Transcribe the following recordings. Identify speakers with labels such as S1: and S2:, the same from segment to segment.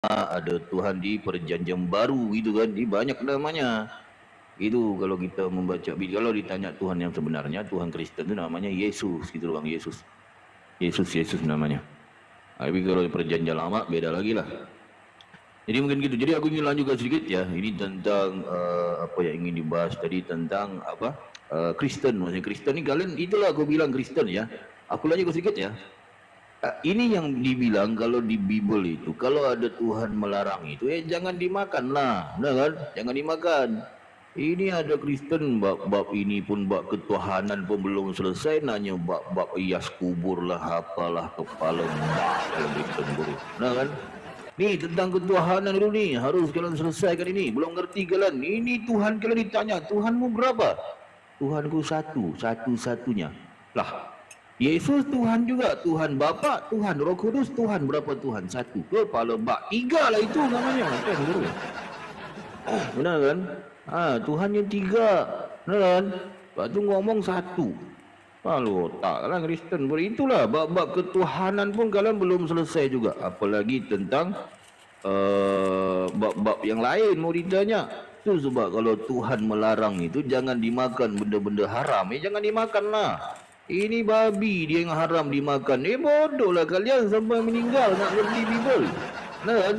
S1: ada Tuhan di perjanjian baru gitu kan. Ini banyak namanya. Itu kalau kita membaca, kalau ditanya Tuhan yang sebenarnya, Tuhan Kristen itu namanya Yesus gitu loh Bang, Yesus. Yesus namanya. Tapi kalau di perjanjian lama beda lagi lah. Jadi mungkin gitu. Jadi aku ingin lanjutkan sedikit ya. Ini tentang apa yang ingin dibahas tadi tentang apa? Kristen, maksudnya Kristen ini kalian itulah aku bilang Kristen ya. Aku lanjutkan sedikit ya. Ini yang dibilang kalau di Bible itu kalau ada Tuhan melarang itu jangan dimakan lah, benar kan? Jangan dimakan. Ini ada Kristen bab ini pun bab ketuhanan pun belum selesai nanya bab hias kubur lah apalah kepala mbak dalam Kristen guru. Nah kan? Nih tentang ketuhanan dulu nih harus kalian selesaikan ini. Belum ngerti kalian. Ini Tuhan kalian ditanya, Tuhanmu berapa? Tuhanku satu, satu-satunya. Lah, Yesus Tuhan juga, Tuhan Bapa, Tuhan Roh Kudus, Tuhan berapa Tuhan? Satu. Kepala bak. Tiga lah itu namanya. Kan, benar kan? Tuhan yang tiga. Benar kan? Lepas tu ngomong satu. Lalu otak lah Kristen. Itulah bab-bab ketuhanan pun kalian belum selesai juga. Apalagi tentang bab-bab yang lain mau ditanya. Itu sebab kalau Tuhan melarang itu jangan dimakan benda-benda haram. Jangan dimakan lah. Ini babi dia yang haram dimakan. Bodoh lah kalian sampai meninggal nak ngerti Bible. Nah kan?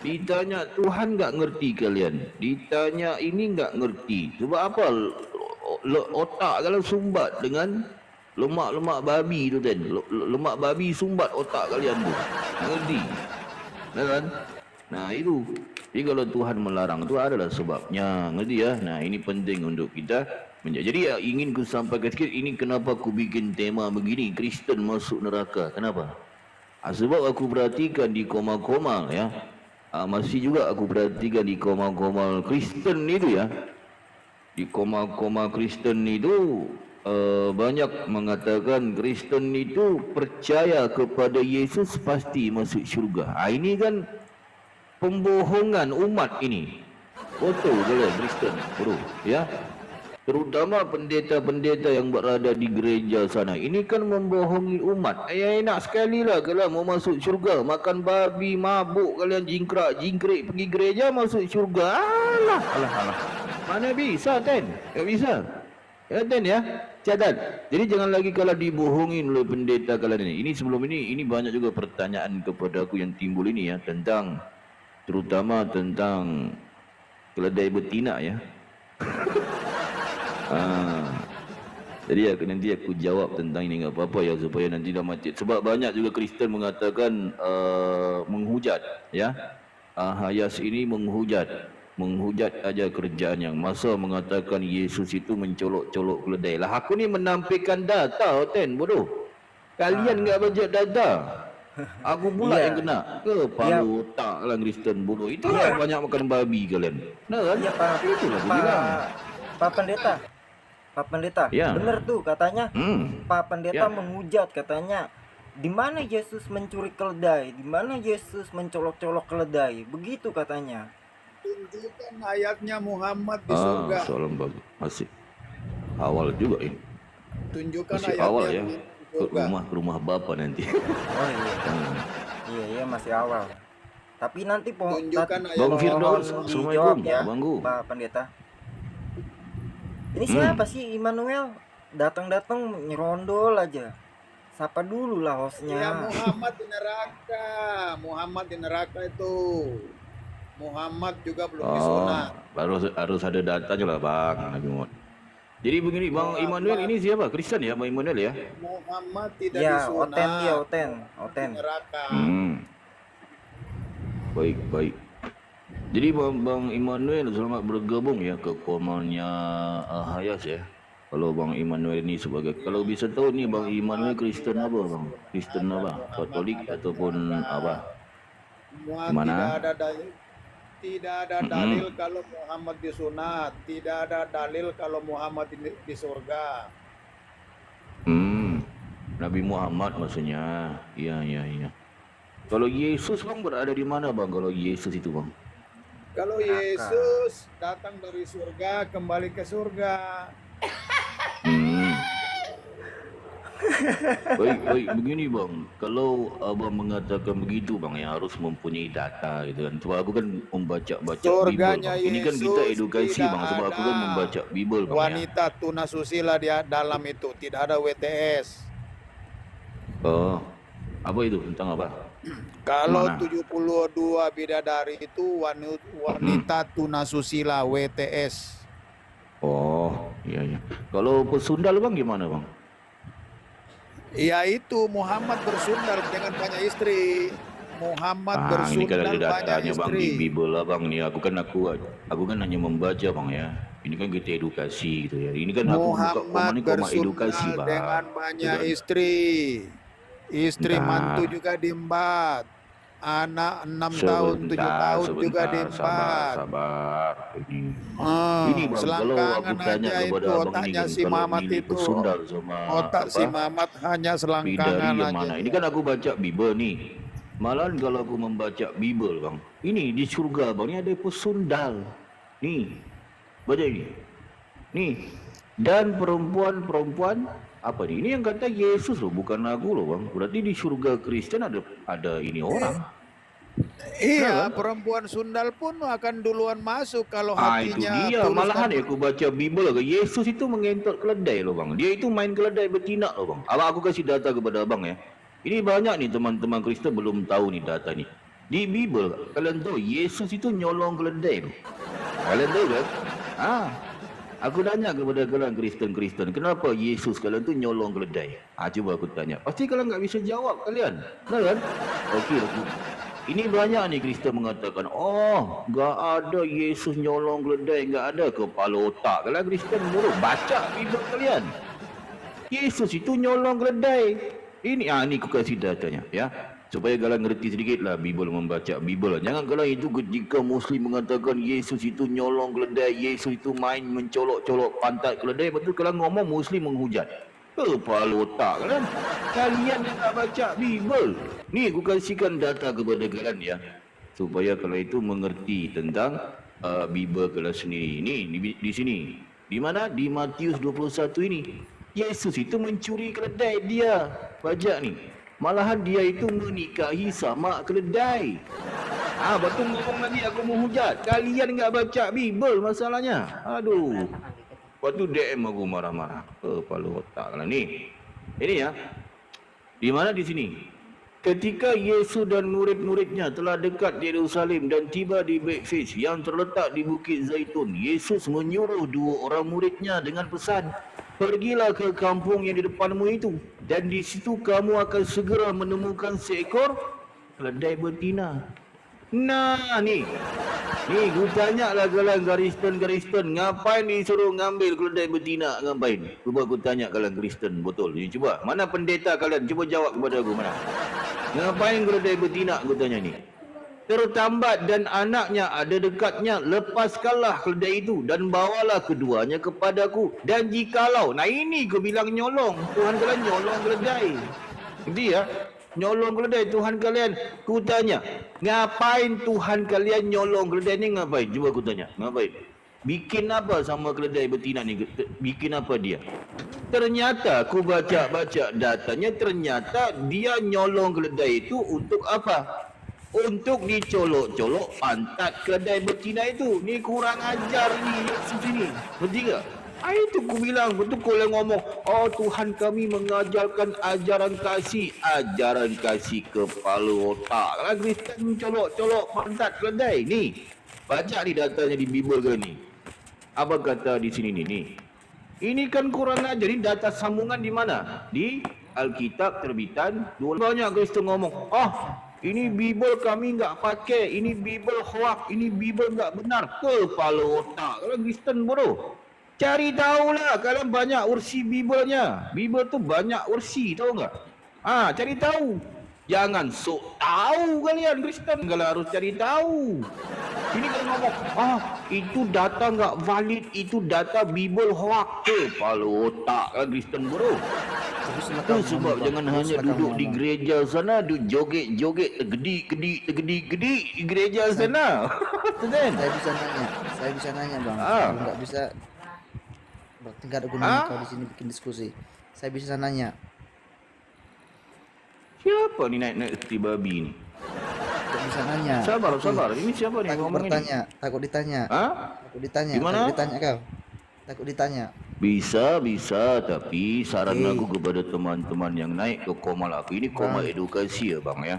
S1: Ditanya Tuhan enggak ngerti kalian. Ditanya ini enggak ngerti. Sebab apa? Otak kalau sumbat dengan lemak-lemak babi tu kan. Lemak babi sumbat otak kalian tu. Ngerti? Nah kan? Nah itu. Jadi kalau Tuhan melarang tu adalah sebabnya. Ngerti ya? Nah ini penting untuk kita menjadi. Jadi ya ingin ku sampaikan sikit ini kenapa ku bikin tema begini. Kristen masuk neraka. Kenapa? Sebab aku perhatikan di koma-koma ya. Masih juga aku perhatikan di koma-koma Kristen itu ya. Di koma-koma Kristen itu banyak mengatakan Kristen itu percaya kepada Yesus pasti masuk syurga. Ini kan pembohongan umat ini. Betul kalian Kristen, bro, ya. Terutama pendeta-pendeta yang berada di gereja sana. Ini kan membohongi umat. Enak sekali lah kalau mau masuk syurga. Makan babi, mabuk kalian jingkrak pergi gereja masuk syurga. Alah. Mana bisa Ten? Tak bisa. Ya Ten ya. Catat. Jadi jangan lagi kalau dibohongin oleh pendeta kalian ini. Ini sebelum ini banyak juga pertanyaan kepada aku yang timbul ini ya. Tentang terutama tentang keledai betina ya. Jadi nanti aku jawab tentang ini enggak apa-apa ya supaya nanti dah mati. Sebab banyak juga Kristen mengatakan menghujat ya. Hayas ini menghujat aja kerjaannya. Masa mengatakan Yesus itu mencolok-colok keledai. Lah aku ni menampilkan data Ten bodoh. Kalian enggak baca data. Aku pula yang kena. Kepala otak lah Kristen bodoh. Itulah banyak makan babi kalian. Nah kan?
S2: Iya Pak.
S1: Itulah aku bilang.
S2: Pak Pendeta,
S1: ya.
S2: Bener tuh katanya. Pak Pendeta menghujat katanya. Di mana Yesus mencuri keledai? Di mana Yesus mencolok-colok keledai? Begitu katanya.
S3: Tunjukkan ayatnya Muhammad di surga.
S1: Salam bagus. Masih awal juga ini.
S3: Tunjukkan
S1: masih
S3: ayatnya
S1: awal ya.
S3: Ke
S1: rumah Bapak nanti.
S2: Oh iya. Iya masih awal. Tapi nanti
S3: tunjukkan
S1: Bang Firdaus,
S2: dijawab ya,
S1: Banggu.
S2: Pak Pendeta. Ini siapa sih Immanuel? Datang-datang nyerondol aja. Sapa dulu lah hostnya.
S3: Ya Muhammad di neraka itu. Muhammad juga belum disunat.
S1: Harus ada datanya lah Bang Nabi Muhammad. Jadi begini Bang Immanuel ini siapa? Kristen ya Bang Immanuel ya?
S3: Muhammad tidak disunat.
S2: Ya Oten.
S3: Neraka.
S1: Baik. Jadi Bang Immanuel selamat bergabung ya ke komannya Hayas ya. Kalau Bang Immanuel ini sebagai, kalau bisa tahu nih Bang Immanuel Kristen apa Bang? Kristen apa? Katolik ataupun apa?
S3: Gimana? Tidak ada dalil kalau Muhammad disunat. Tidak ada dalil kalau Muhammad di surga.
S1: Nabi Muhammad maksudnya. Iya. Kalau Yesus Bang berada di mana Bang? Kalau Yesus itu Bang?
S3: Kalau Yesus datang dari surga kembali ke surga.
S1: Baik, begini bang. Kalau abang mengatakan begitu bang, ya harus mempunyai data gitu kan. Sebab aku kan membaca-baca Bible
S3: Surganya
S1: bang. Ini kan kita
S3: Yesus
S1: edukasi
S3: tidak
S1: bang. Sebab aku
S3: ada
S1: kan membaca Bible bang ya.
S3: wanita tunasusila di dalam itu, tidak ada WTS.
S1: Oh, apa itu? Tentang apa?
S3: Kalau
S1: Mana?
S3: 72 bidadari itu wanita tunasusila WTS.
S1: Oh, iya. Kalau pesundal bang gimana bang?
S3: Ya itu Muhammad bersundal, jangan banyak istri. Muhammad
S1: Ini kan ada
S3: bersundal banyak
S1: datanya bang di
S3: istri.
S1: Bible lah bang. Nih aku kan hanya membaca bang ya. Ini kan kita edukasi gitu ya. Ini kan aku buka
S3: Muhammad
S1: koma edukasi
S3: bersundal
S1: bang.
S3: dengan banyak
S1: Gitu kan.
S3: istri. Istri
S1: Bentar.
S3: mantu juga diembat. Anak 6 tahun, 7 tahun juga diembat.
S1: Sabar. Ini bang, kalau
S3: Selangkangan
S1: aku tanya
S3: aja
S1: kepada
S3: itu
S1: abang ini
S3: otaknya
S1: kan,
S3: si
S1: kalau
S3: Mamat
S1: milih
S3: itu.
S1: pesundal sama
S3: Otak si
S1: apa?
S3: Mamat hanya
S1: Bidari
S3: selangkangan
S1: yang
S3: aja.
S1: mana? Ini kan aku baca Bible nih. Malahan kalau aku membaca Bible bang, ini di surga bang, ini ada pesundal. Nih, baca ini. Nih, dan perempuan apa nih? Ini yang kata Yesus loh, bukan aku loh bang. Berarti di surga Kristen ada ini orang.
S3: Iya, perempuan sundal pun akan duluan masuk kalau
S1: Ah itu
S3: hatinya
S1: dia.
S3: tulus
S1: Malahan
S3: dan
S1: ya aku baca Bible ke Yesus itu mengentot keledai loh bang. Dia itu main keledai betina loh bang. Abang aku kasih data kepada abang ya. Ini banyak nih teman-teman Kristen belum tahu nih data nih. Di Bible kalian tahu Yesus itu nyolong keledai loh. Kalian tahu kan? Aku tanya kepada kalian Kristen, kenapa Yesus kalian tu nyolong keledai? Coba aku tanya. Pasti kalian nggak bisa jawab kalian. Benar kan? Okey. Ini banyak nih Kristen mengatakan, oh, nggak ada Yesus nyolong keledai, nggak ada kepala otak. Kalian Kristen bodoh, baca Bible kalian. Yesus itu nyolong keledai. Ini aku kasih datanya ya. Supaya kalian ngerti sedikit lah Bible, membaca Bible. Jangan kalian itu ketika Muslim mengatakan Yesus itu nyolong keledai, Yesus itu main mencolok-colok pantat keledai, betul kalian ngomong Muslim menghujat. Kepala otak kalian. Kalian yang tak baca Bible. Ni aku kasihkan data kepada kalian ya. Supaya kalian itu mengerti tentang Bible kalian sendiri. Ni di sini. Di mana? Di Matius 21 ini. Yesus itu mencuri keledai dia. Baca ni. Malahan dia itu menikahi sama keledai. Betul ngomong lagi aku menghujat. Kalian enggak baca Bible masalahnya. Aduh. Lepas tu DM aku marah-marah. Kepala otak lah ni. Ini ya. Di mana di sini? Ketika Yesus dan murid-muridnya telah dekat di Yerusalem dan tiba di Betfage yang terletak di Bukit Zaitun, Yesus menyuruh 2 orang muridnya dengan pesan, pergilah ke kampung yang di depanmu itu, dan di situ kamu akan segera menemukan seekor keledai betina. Nah ni gue tanya lah kalian Kristen, ngapain disuruh ngambil keledai betina, ngapain? Cuba aku tanya kalian Kristen, betul ni, cuba, mana pendeta kalian, cuba jawab kepada aku, mana? Ngapain keledai betina, aku tanya ni. Tertambat dan anaknya ada dekatnya, lepaskanlah keledai itu dan bawalah keduanya kepadaku. Dan jikalau, nah ini aku bilang nyolong, Tuhan kalian nyolong keledai. Dia nyolong keledai Tuhan kalian. Ku tanya, ngapain Tuhan kalian nyolong keledai ni, ngapain? Cuba aku tanya, ngapain? Bikin apa sama keledai betina ni? Bikin apa dia? Ternyata aku baca-baca datanya, ternyata dia nyolong keledai itu untuk apa? Untuk dicolok-colok pantat keledai betina itu. Ni kurang ajar ni Yesus ini. Berti tak? Itu aku bilang, betul kau yang ngomong, oh Tuhan kami mengajarkan ajaran kasih. Ajaran kasih kepala otak. Kalau Kristen mencolok-colok pantat keledai. Ni, baca ni datanya di Bible ke ni. Apa kata di sini ni? Ini kan kurang ajar. Ini data sambungan di mana? Di Alkitab terbitan. Banyak Kristen ngomong, ini Bible kami enggak pakai, ini Bible hoax, ini Bible enggak benar. Kepala otak. Kalau Kristen bodoh. Cari tahulah, kalian banyak ursi Bible-nya. Bible tu banyak ursi, tahu enggak? Cari tahu. Jangan sok tahu kalian Kristen, kalian harus cari tahu. Ini kalian ngomong, itu data enggak valid, itu data Bible hoax. Kepala otak lah Kristen bodoh. Itu sebab jangan hanya duduk di gereja sana, duduk joget-joget, tegedi di gereja sana.
S4: Saya bisa nanya bang, nggak bisa bertingkat gunung kau di sini bikin diskusi. Saya bisa nanya,
S1: Siapa nih naik-naik seperti babi ini?
S4: Nggak bisa nanya.
S1: Sabar, sabar. Ini siapa nih yang
S4: Takut
S1: ngomong ini?
S4: bertanya, takut ditanya.
S1: Hah?
S4: Takut ditanya,
S1: Gimana?
S4: takut ditanya kau. Takut ditanya.
S1: Bisa, tapi saran aku kepada teman-teman yang naik ke komal aku ini komal edukasi ya bang ya.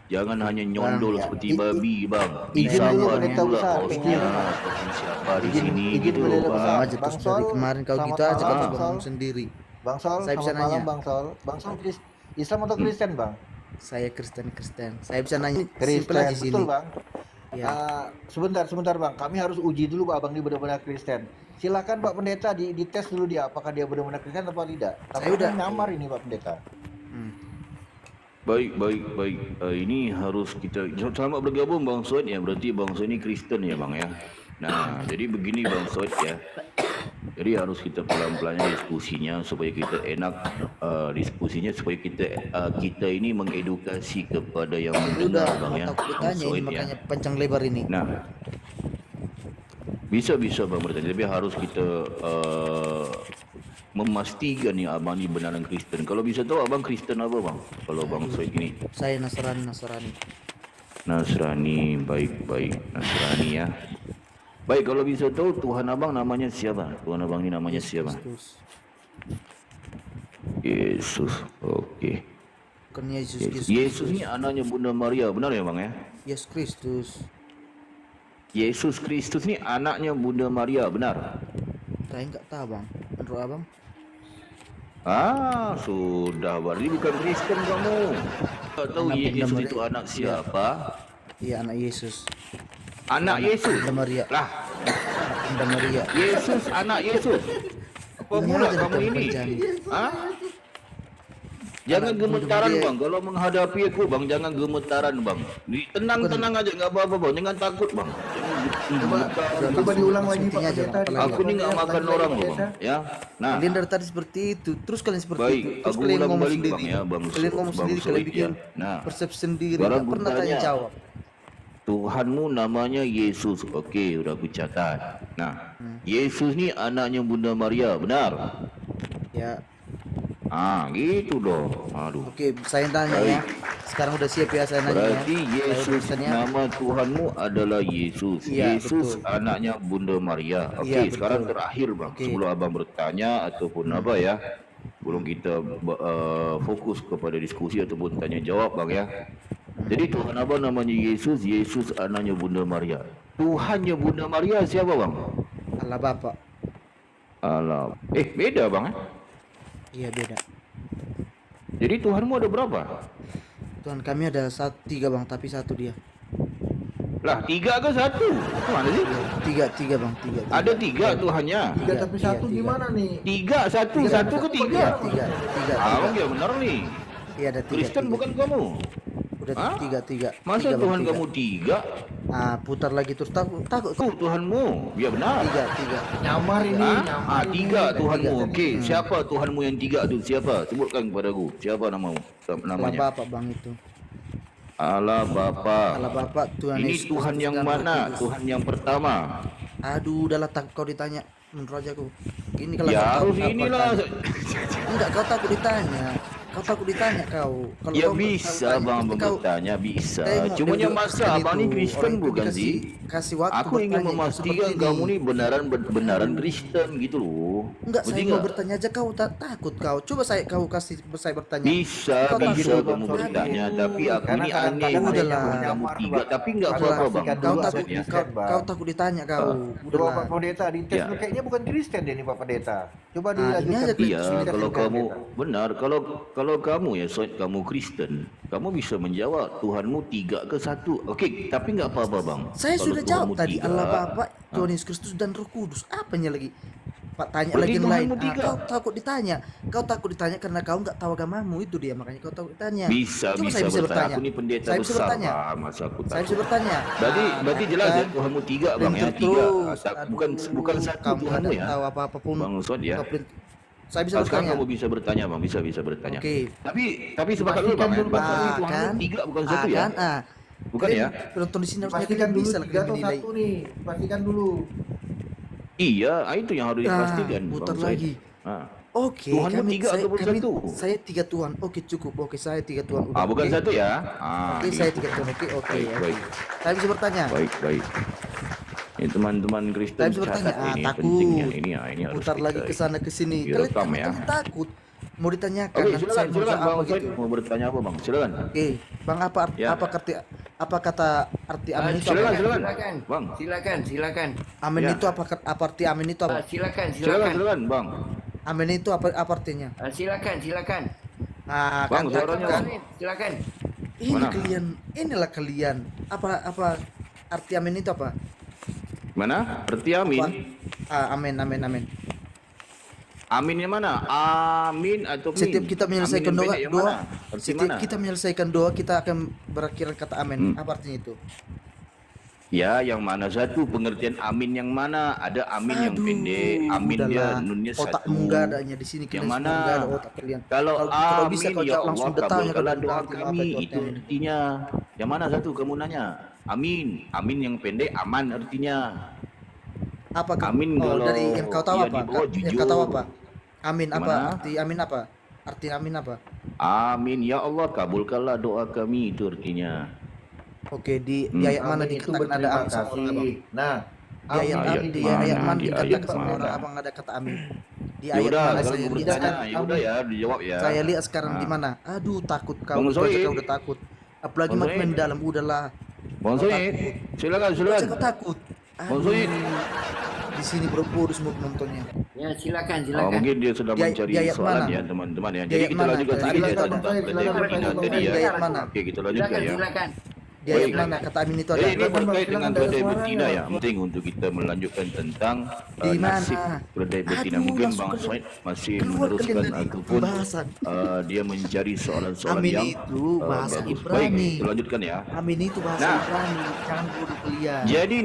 S1: Jangan hanya nyondol seperti babi bang.
S4: Izin
S1: Bisa
S4: dulu,
S1: buat
S4: pendeta
S1: pula
S4: besar.
S1: hostnya ataupun siapa di sini
S5: izin
S1: gitu
S5: pendeta
S1: loh
S5: besar.
S1: bang.
S4: Aja terus
S5: Bang
S4: dari
S5: Sol,
S4: kemarin kau
S5: selamat
S4: gitu aja kau
S5: malam,
S4: ngomong
S5: Sol.
S4: sendiri.
S5: Bang Sol,
S4: Saya bisa
S5: selamat malam
S4: nanya.
S5: Bang Sol. Bang Sol Islam atau Kristen Bang?
S4: Saya Kristen. Saya bisa nanya. Simpel
S5: Kristen,
S4: aja sini.
S5: betul Bang.
S4: Ya.
S5: Sebentar Bang, kami harus uji dulu Pak Abang ini benar-benar Kristen. Silakan Pak Pendeta dites dulu dia apakah dia benar-benar Kristen atau tidak.
S4: Saya udah
S5: nyamar ini Pak Pendeta.
S1: Baik. Ini harus kita selamat bergabung Bang Soed ya. Berarti Bang Soed ini Kristen ya Bang ya. Nah, jadi begini Bang Soed ya. Jadi harus kita pelan-pelannya diskusinya supaya kita enak diskusinya supaya kita ini mengedukasi kepada yang mendengar Bang ya.
S4: takut
S1: Bang
S4: ditanya ini
S1: Soed ya.
S4: makanya panjang lebar ini.
S1: Nah, bisa Bang bertanya, tapi harus kita memastikan nih abang ini benaran Kristen. Kalau bisa tahu abang Kristen apa bang? Kalau bang Soed ini
S4: Saya Nasrani.
S1: Nasrani, baik Nasrani ya. Baik, kalau bisa tahu Tuhan abang namanya siapa? Tuhan abang ini namanya siapa?
S4: Kristus.
S1: Yesus. Oke.
S4: Bukan Yesus Kristus.
S1: Yesus ini anaknya Bunda Maria, benar ya bang ya?
S4: Yesus Kristus.
S1: Yesus Kristus ini anaknya Bunda Maria, benar?
S4: Saya nggak tahu bang. Menurut abang?
S1: Sudah berarti bukan Kristen kamu. Tak tahu
S4: Anak Bunda
S1: Yesus
S4: Maria.
S1: itu anak siapa?
S4: Iya anak Yesus.
S1: Anak Yesus.
S4: Bunda Maria.
S1: Lah,
S4: Bunda Maria.
S1: Yesus anak Yesus. Apa pula
S4: Jangan
S1: kamu ini?
S4: berjanji.
S1: Hah? Jangan
S4: Anak Bunda
S1: gemetaran
S4: Maria.
S1: bang. Kalau menghadapi aku bang, jangan gemetaran bang. Tenang aja, nggak apa-apa bang. Jangan takut bang.
S5: Coba diulang lagi Pak
S4: Sepertinya aja,
S5: Pendeta.
S4: apalagi.
S1: Aku ini nggak makan orang loh bang. Ya. Nah,
S4: Kalian dari tadi seperti itu, terus kalian seperti
S1: baik.
S4: itu, terus
S1: Aku
S4: kalian
S1: ulang
S4: ngomong
S1: balik
S4: sendiri,
S1: bang ya, bang.
S4: kalian ngomong sendiri,
S1: Bang
S4: kalian
S1: Soed,
S4: bikin
S1: ya. Nah,
S4: persepsi sendiri,
S1: sekarang
S4: nggak pernah
S1: bertanya.
S4: tanya jawab.
S1: Tuhanmu namanya Yesus. Okey, udah aku catat. Nah, Yesus ni anaknya Bunda Maria, benar?
S4: Ya,
S1: Gitu dong. Aduh.
S4: oke, saya tanya ya. Sekarang udah siap ya saya nanya ya.
S1: Berarti Yesus nama Tuhanmu adalah Yesus.
S4: Iya,
S1: Yesus
S4: betul.
S1: anaknya Bunda Maria. Okey,
S4: Iya,
S1: sekarang
S4: betul.
S1: terakhir bang.
S4: Okey.
S1: Sebelum abang bertanya ataupun apa ya, belum kita fokus kepada diskusi ataupun tanya jawab bang ya. Jadi Tuhan abang namanya Yesus. Yesus anaknya Bunda Maria. Tuhannya Bunda Maria siapa bang?
S4: Allah Bapa.
S1: Alah. Beda bang.
S4: Iya beda.
S1: Jadi Tuhanmu ada berapa?
S4: Tuhan kami ada tiga bang, tapi satu dia.
S1: Lah, 3 ke 1? Mana sih?
S4: Tiga bang, tiga.
S1: Ada 3 Tuhannya.
S5: Tiga tapi
S4: Iya,
S5: satu
S4: tiga.
S5: gimana nih?
S1: 3, 1 ke 3.
S4: Tiga.
S1: Abang ya benar nih.
S4: Iya ada tiga.
S1: Kristen
S4: tiga.
S1: bukan kamu.
S4: Udah
S1: Hah?
S4: tiga.
S1: Masa
S4: Tiga, Bang,
S1: Tuhan
S4: tiga.
S1: kamu 3?
S4: Ah, putar lagi terus takut.
S1: Tuhanmu. Ya benar.
S4: Tiga.
S5: Nyamar ini, nyamar ini.
S1: 3 Tuhanmu.
S4: Tiga.
S1: Okey, siapa Tuhanmu yang 3 tu? Siapa? Sebutkan kepadaku. Siapa namamu?
S4: Allah
S1: Namanya.
S4: Bapa bang itu.
S1: Allah Bapa.
S4: Allah Bapa Tuhan
S1: Ini
S4: Yesus
S1: Tuhan
S4: Kristus
S1: yang
S4: dan Roh
S1: mana?
S4: Kudus.
S1: Tuhan yang pertama.
S4: Aduh, udahlah tak kau ditanya menurut ajaku. Ini kalau
S1: Ya
S4: kau tahu,
S1: harus
S4: kau
S1: inilah.
S4: tanya. Enggak, kau takut ditanya. Kau takut ditanya kau. Kalau
S1: Ya
S4: kau
S1: bisa
S4: tanya,
S1: bang
S4: pasti kau
S1: bertanya bisa.
S4: tengok
S1: Cuma
S4: dia
S1: yang masa
S4: Kristen
S1: abang ni
S4: itu.
S1: Kristen
S4: Orang itu
S1: bukan
S4: dikasih-
S1: sih?
S4: kasih waktu
S1: Aku ingin
S4: bertanya
S1: memastikan
S4: seperti
S1: kamu
S4: ini.
S1: ni benaran Kristen gitu loh.
S4: Enggak,
S1: Ngerti
S4: saya mau
S1: nggak?
S4: bertanya aja kau takut kau. Coba saya bertanya.
S1: Bisa
S4: Kau takut
S1: kamu
S4: Bang.
S1: bertanya,
S4: Aduh.
S1: tapi aku
S5: Karena
S1: ni
S5: kadang-kadang
S1: aneh.
S4: ada
S1: Udah
S4: lah.
S1: kamu 3, tapi enggak
S5: Ada
S1: apa-apa bang.
S5: pastikan
S4: Kau
S5: dulu
S4: takut
S5: maksudnya.
S4: kau takut ditanya kau.
S5: Coba
S4: Udahlah.
S5: Pak Pendeta dites
S1: Ya.
S5: dulu, kayaknya bukan Kristen deh nih Pak Pendeta. Coba
S4: Nah, ini aja
S5: dilanjutkan.
S1: Iya,
S5: Dites
S1: kalau
S5: dulu,
S1: kamu
S5: Pendeta.
S1: benar, kalau kamu ya Soed, kamu Kristen, kamu bisa menjawab Tuhanmu 3 ke 1. Okey, tapi enggak apa-apa bang.
S4: Saya
S1: Kalau
S4: sudah jawab
S1: Tuhanmu
S4: tadi
S1: 3,
S4: Allah Bapa, Tuhan Yesus Kristus dan Roh Kudus. Apanya lagi? Pak tanya
S1: Berarti
S4: lagi yang lain.
S1: Tuhanmu tiga.
S4: Kau takut ditanya. Kau takut ditanya karena kau enggak tahu agamamu itu dia, makanya kau takut ditanya.
S1: Bisa
S4: Coba saya bisa bertanya.
S1: Aku ni pendeta
S4: Saya bisa
S1: besar
S4: bertanya.
S1: bang, masa aku
S4: Saya
S1: takut.
S4: bisa bertanya.
S1: Berarti jelas ya Tuhanmu 3 bang ya, 3.
S4: Terus.
S1: Bukan 1
S4: kamu
S1: Tuhanmu
S4: tidak
S1: ya.
S4: tahu apa-apa pun.
S1: Bang Soed ya.
S4: Saya bisa
S1: Sekarang
S4: bertanya.
S1: kamu bisa bertanya bang, bisa bertanya.
S4: Oke.
S1: Tapi sepakat dulu bang ya.
S5: Pastikan dulu,
S1: Berarti
S4: Ah,
S1: Tuhanmu
S4: kan?
S1: 3 bukan 1 ya.
S4: Kan? Ah.
S1: Bukan ya?
S4: Penonton di sini harusnya
S5: Pastikan
S4: kalian
S5: dulu
S4: bisa lah
S5: 3
S4: kalian
S5: atau
S4: menilai.
S5: 1 nih. Pastikan dulu.
S1: Iya, itu yang harus
S4: Nah,
S1: dipastikan.
S4: putar
S1: Bang Soed.
S4: lagi. Oke,
S1: Tuhanmu tiga ataupun satu?
S4: saya 3 Tuhan. Oke, cukup. Oke, saya 3 Tuhan. Udah,
S1: Bukan
S4: oke.
S1: satu ya.
S4: Oke, saya 3 Tuhan. Oke, oke,
S1: Baik,
S4: oke.
S1: baik.
S4: Saya bisa bertanya.
S1: Baik, baik. Ini teman-teman Kristen
S4: Saya bisa bertanya.
S1: catat ini
S4: Takut.
S1: pentingnya ini harus
S4: Putar lagi
S1: kita
S4: ke sana ke sini.
S1: direkam ya.
S4: Kalian takut. Mau ditanyakan
S1: Oke,
S4: nanti
S1: silakan,
S4: saya mau
S1: silakan
S4: jawab
S1: Bang
S4: apa
S1: Said
S4: gitu.
S1: mau bertanya apa Bang? Silakan.
S4: Oke, Bang
S1: Ya.
S4: apa kata arti amin itu
S1: silakan,
S4: apa?
S1: silakan.
S6: Silakan.
S1: Bang.
S6: Silakan.
S4: Amin
S1: Ya.
S4: itu apa arti amin itu apa?
S6: Silakan.
S1: Silakan Bang.
S4: Amin itu apa artinya?
S6: Silakan.
S4: Nah,
S1: Bang,
S4: kan
S1: suaranya,
S4: kan
S1: Bang.
S6: Silakan.
S1: Mana?
S4: inilah kalian. Apa arti amin itu apa?
S1: Mana? Arti amin.
S4: Amin.
S1: Amin yang mana? Amin atau min?
S4: Setiap kita menyelesaikan
S1: Amin yang
S4: doa,
S1: pendek yang mana? Arti
S4: setiap
S1: mana?
S4: kita menyelesaikan doa kita akan berakhiran kata amin. Apa artinya itu?
S1: Ya, yang mana satu pengertian amin yang mana? Ada amin yang
S4: Aduh,
S1: pendek, amin dia
S4: udahlah.
S1: nunnya satu.
S4: Otakmu nggak adanya di sini.
S1: Yang
S4: Kalian
S1: mana?
S4: semua nggak ada otak kalian.
S1: Kalau
S4: Kalau bisa
S1: amin
S4: kau
S1: ya
S4: jawab
S1: Allah
S4: langsung detailnya
S1: kabulkanlah
S4: kan
S1: doa
S4: arti apa
S1: kami,
S4: itu
S1: itu
S4: amin.
S1: artinya. Yang mana satu kamu nanya? Amin, amin yang pendek aman artinya.
S4: Apa
S1: Amin kalau
S4: dari yang kau tahu
S1: dia
S4: apa?
S1: di bawah
S4: Yang
S1: jujur.
S4: kau tahu apa? Amin apa?
S1: Gimana?
S4: Arti amin apa? Arti amin apa?
S1: Amin ya Allah kabulkanlah doa kami itu artinya.
S4: Oke, di ayat mana
S5: Amin itu
S4: dikatakan ada
S5: berterima
S4: amin sama orang abang?
S5: kasih. Nah,
S4: Di ayat
S1: Ayat
S4: di
S1: mana?
S4: ayat mana
S1: Di
S4: dikatakan
S1: ayat
S4: sama
S1: mana?
S4: orang abang ada kata amin? Di
S1: Ya
S4: ayat
S1: udah,
S4: mana
S1: kalau
S4: saya
S1: mau
S4: lihat?
S1: bertanya, ya udah ya dijawab ya.
S4: Saya lihat sekarang di
S1: Nah.
S4: mana? Aduh, takut kau.
S1: Bang
S4: Itu aja
S1: Soid.
S4: kau udah takut. Apalagi
S1: Bang
S4: makin
S1: Soid.
S4: dalam udahlah.
S1: Bang Soid, silakan
S4: Itu aja kau
S1: silakan.
S4: takut.
S1: Bang Soid.
S4: Di sini bro semua penontonnya.
S6: Ya, silakan.
S1: Mungkin dia sedang
S4: Di ayat-
S1: mencari
S4: di ayat
S1: soalan
S4: mana?
S1: ya teman-teman ya.
S4: Di
S1: Jadi
S4: ayat
S1: kita
S4: mana?
S1: lanjutkan sedikit ya
S5: Silakan,
S1: tentang
S5: Bang Soid,
S1: pendek
S5: silakan,
S1: betina
S5: Bang
S1: tadi
S4: Di
S1: ya.
S4: ayat mana?
S1: Oke, kita lanjutkan ya.
S6: Silakan.
S4: Di ayat
S1: Baik.
S4: mana kata amin itu ada?
S1: Ini
S5: Silakan, Bang,
S1: terkait dengan
S5: silakan,
S1: keledai
S5: ada
S1: betina
S5: suaranya.
S1: ya. Penting untuk kita melanjutkan tentang
S4: Di mana?
S1: nasib keledai betina.
S4: Aduh,
S1: Mungkin
S4: langsung
S1: Bang
S4: keluar-
S1: Soid masih
S4: keluar
S1: meneruskan
S4: kalian dari
S1: ataupun
S4: pembahasan.
S1: dia mencari soalan-soalan
S4: Amin
S1: yang
S4: itu bahasa
S1: bagus.
S4: Ibrani.
S1: Baik, kita lanjutkan ya.
S4: Amin itu bahasa
S1: Nah.
S4: Ibrani. Jangan bodoh kalian.
S1: Jadi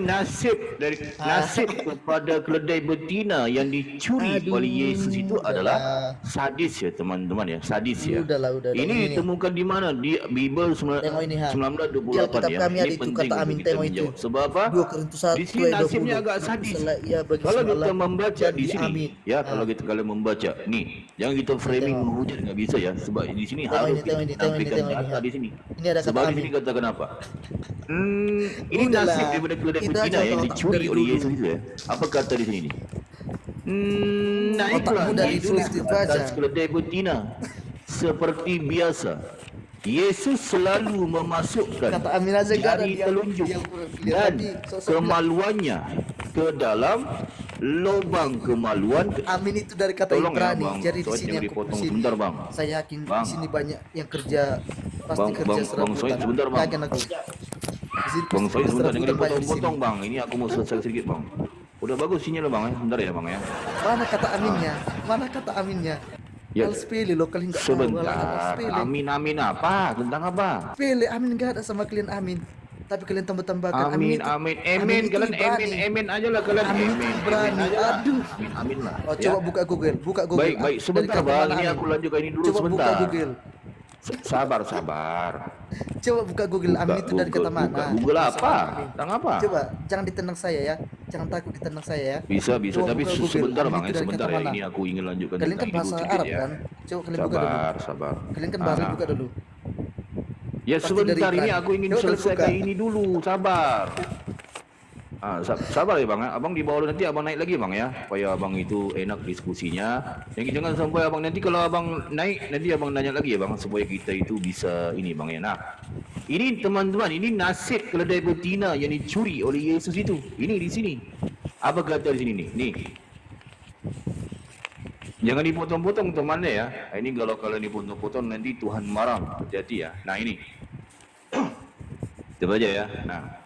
S1: nasib kepada keledai betina yang dicuri
S4: Aduh,
S1: oleh Yesus itu adalah
S4: udahlah.
S1: sadis ya teman-teman ya, sadis ya.
S4: Udahlah.
S1: Ini ditemukan di mana? Di Bible
S4: Tengok ini, ha.
S1: 1928
S4: Alkitab
S1: ya.
S4: kami ada
S1: Ini
S4: itu
S1: penting
S4: kata
S1: untuk
S4: amin,
S1: kita
S4: tengok itu.
S1: menjawab. Sebab apa?
S4: 2 Korintus 1
S1: Di sini
S4: ayat
S1: nasibnya
S4: 20.
S1: agak sadis.
S4: Ya, bagi
S1: Kalau kita
S4: Allah
S1: membaca
S4: dan
S1: di sini,
S4: amin.
S1: ya kalau kita membaca, nih, jangan kita framing
S4: Tengok.
S1: menghujat nggak bisa ya, sebab di sini
S4: Tengok
S1: harus
S4: ini, tengok ini, tengok ini,
S1: ditampilkan
S4: tengok ini,
S1: data
S4: ha.
S1: di sini.
S4: Ini ada kata
S1: Sebab di
S4: amin.
S1: sini katakan apa? Ini
S4: Udahlah.
S1: nasib daripada keledai
S4: Itu
S1: betina
S4: aja
S1: yang
S4: kalau
S1: dicuri
S4: dari
S1: oleh
S4: dulu.
S1: Yesus itu ya. Apa kata di sini ni? Naiklah
S4: Otakmu dari dulu
S1: Yesus
S4: itu
S1: atas
S4: aja.
S1: keledai betina seperti biasa. Yesus selalu memasukkan
S4: Kata amin aja nggak ada
S1: jari
S4: dia-
S1: telunjuk
S4: dia pilih
S1: dan
S4: tadi, sosok
S1: kemaluannya ke dalam lubang kemaluan.
S4: Amin itu dari kata
S1: Tolong ya,
S4: Ibrani.
S1: Bang.
S4: Jadi di
S1: Soalnya
S4: sini
S1: jangan
S4: aku
S1: dipotong
S4: di sini.
S1: sebentar, Bang.
S4: Saya yakin
S1: Bang.
S4: di sini banyak yang kerja pasti
S1: Bang,
S4: kerja
S1: Bang
S4: serabutan.
S1: Soid, sebentar, Bang.
S4: Yakin aku. Di sini
S1: Bang
S4: pasti
S1: Soid
S4: kerja
S1: sebentar, jangan
S4: serabutan banyak di
S1: dipotong-potong
S4: sini.
S1: Bang. Ini aku mau selesai sedikit Bang. Udah bagus sinyal Bang ya, sebentar ya Bang ya.
S4: Mana kata aminnya? Mana kata aminnya?
S1: Ya.
S4: Hal sepele loh kalian nggak tahu. Hal
S1: Sebentar,
S4: sepele.
S1: amin apa? Tentang apa?
S4: Sepele, amin nggak ada sama kalian amin. Tapi kalian tambah-tambahkan
S1: Amin,
S4: itu-
S1: amin,
S4: amin
S1: amin.
S4: itu
S1: Kalian
S4: Ibrani.
S1: amin aja lah kalian.
S4: Amin itu Ibrani.
S1: aja lah.
S4: Aduh.
S1: Amin lah.
S4: Oh,
S1: ya.
S4: coba buka Google, buka Google.
S1: Baik, baik.
S4: Dari
S1: Sebentar
S4: kata
S1: Bang,
S4: mana
S1: ini
S4: amin?
S1: aku lanjutkan ini dulu
S4: Coba
S1: sebentar.
S4: buka Google.
S1: Sabar, sabar.
S4: Coba buka Google. Amin itu dari kata mana?
S1: Buka Google apa? Tentang apa?
S4: Coba, jangan ditendang saya ya. Jangan takut ditendang saya ya.
S1: Bisa,
S4: Coba
S1: tapi
S4: buka Google.
S1: sebentar
S4: Amin
S1: Bang,
S4: itu dari
S1: sebentar
S4: kata
S1: ya.
S4: mana?
S1: Ini aku ingin lanjutkan
S4: Kalian
S1: tentang
S4: kan
S1: ini dulu
S4: bahasa
S1: sedikit
S4: Arab
S1: ya.
S4: kan? Coba kalian buka dulu.
S1: Sabar.
S4: Kalian kan bahasa buka dulu.
S1: Ya
S4: Pasti
S1: sebentar
S4: dari
S1: ini
S4: Ibrani.
S1: aku ingin
S4: Coba kalian
S1: selesaikan
S4: buka.
S1: ini dulu, sabar. Sabar ya Bang, Abang di bawah nanti Abang naik lagi Bang ya, supaya Abang itu enak diskusinya. Jangan sampai Abang nanti kalau Abang naik nanti Abang nanya lagi ya Bang, supaya kita itu bisa ini Bang ya. Nah, ini teman-teman, ini nasib keledai betina yang dicuri oleh Yesus itu. Ini di sini. Apa kata di sini nih? Nih. Jangan dipotong-potong teman ya. Ini kalau kalian dipotong-potong nanti Tuhan marah. Hati-hati ya. Nah ini. Coba aja ya. Nah.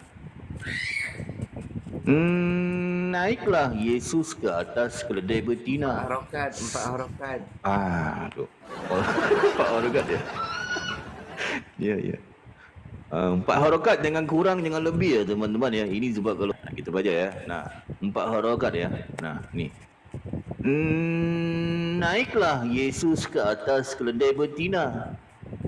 S1: Naiklah Yesus ke atas keledai betina.
S6: Empat harokat.
S1: Aduh. Empat harokat ya. Ya, ya. 4 harokat jangan kurang, jangan lebih ya teman-teman ya. Ini sebab kalau kita baca ya. Nah, 4 harokat ya. Nah, ni. Naiklah Yesus ke atas keledai betina.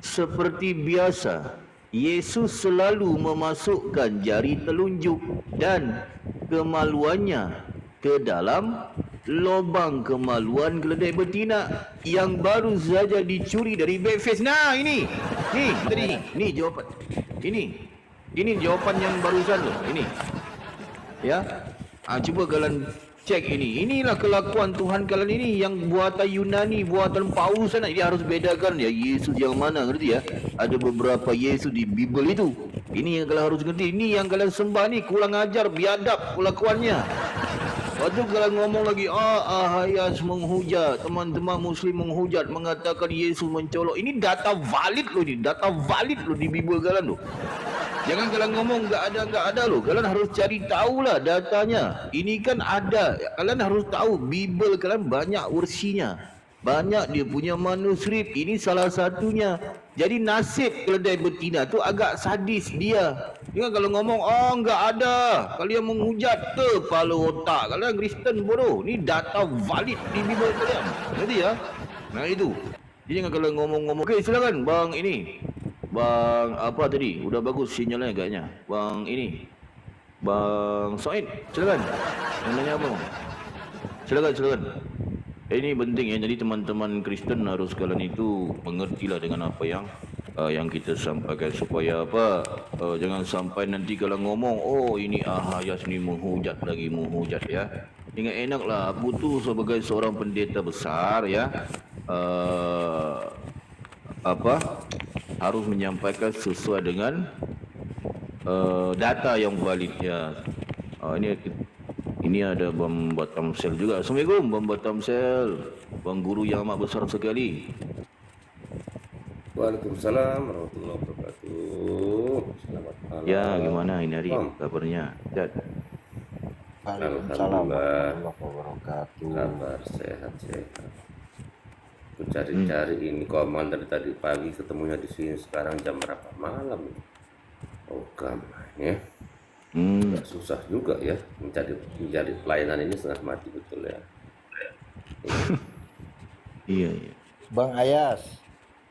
S1: Seperti biasa, Yesus selalu memasukkan jari telunjuk dan kemaluannya ke dalam lobang kemaluan keledai betina yang baru saja dicuri dari breakfast. Nah, ini tadi, ini jawapan. Ini jawapan yang barusan loh, ini. Ya, cuba kalian cek ini. Inilah kelakuan Tuhan kalian ini yang buatan Yunani, buatan Paulus sana. Dia harus bedakan ya Yesus yang mana, ngerti ya? Ada beberapa Yesus di Bible itu. Ini yang kalian harus ngerti. Ini yang kalian sembah ni kurang ajar, biadab kelakuannya. Waktu kalian ngomong lagi, Ahayas menghujat, teman-teman Muslim menghujat, mengatakan Yesus mencolok. Ini data valid loh, ini data valid loh di Bible kalian loh. Jangan kalian ngomong enggak ada loh. Kalian harus cari tahulah datanya. Ini kan ada. Kalian harus tahu Bible kalian banyak versinya. Banyak dia punya manuskrip. Ini salah satunya. Jadi nasib keledai betina tu agak sadis dia. Jangan kalau ngomong enggak ada. Kalian menghujat kepala otak. Kalian Kristen bodoh. Ini data valid di Bible kalian. Ngerti ya? Nah itu. Jadi jangan kalau ngomong-ngomong. Okey, silakan bang ini. Bang apa tadi? Udah bagus sinyalnya agaknya. Bang ini. Bang Soid, silakan. Yang nanya apa? Silakan. Ini penting ya. Jadi teman-teman Kristen harus kalian itu mengertilah dengan apa yang kita sampaikan supaya apa? Jangan sampai nanti kalian ngomong, oh ini Ahayas ni menghujat ya. Ingat enaklah aku tu sebagai seorang pendeta besar ya. Harus menyampaikan sesuai dengan data yang valid ya. Ini ada Bang Batamsel juga. Assalamualaikum Bang Batamsel, Bang Guru yang amat besar sekali.
S7: Waalaikumsalam warahmatullahi wabarakatuh. Selamat malam.
S1: Ya, gimana ini hari kabarnya? Sehat?
S5: Waalaikumsalam
S7: Alhamdulillah.
S5: warahmatullahi wabarakatuh.
S7: Kabar sehat. Aku cari-cari ini koman dari tadi pagi, ketemunya di sini sekarang jam berapa malam? Oh ya. Agak susah juga ya mencari pelayanan ini, setengah mati betul ya.
S1: Iya.
S5: Bang Ayas,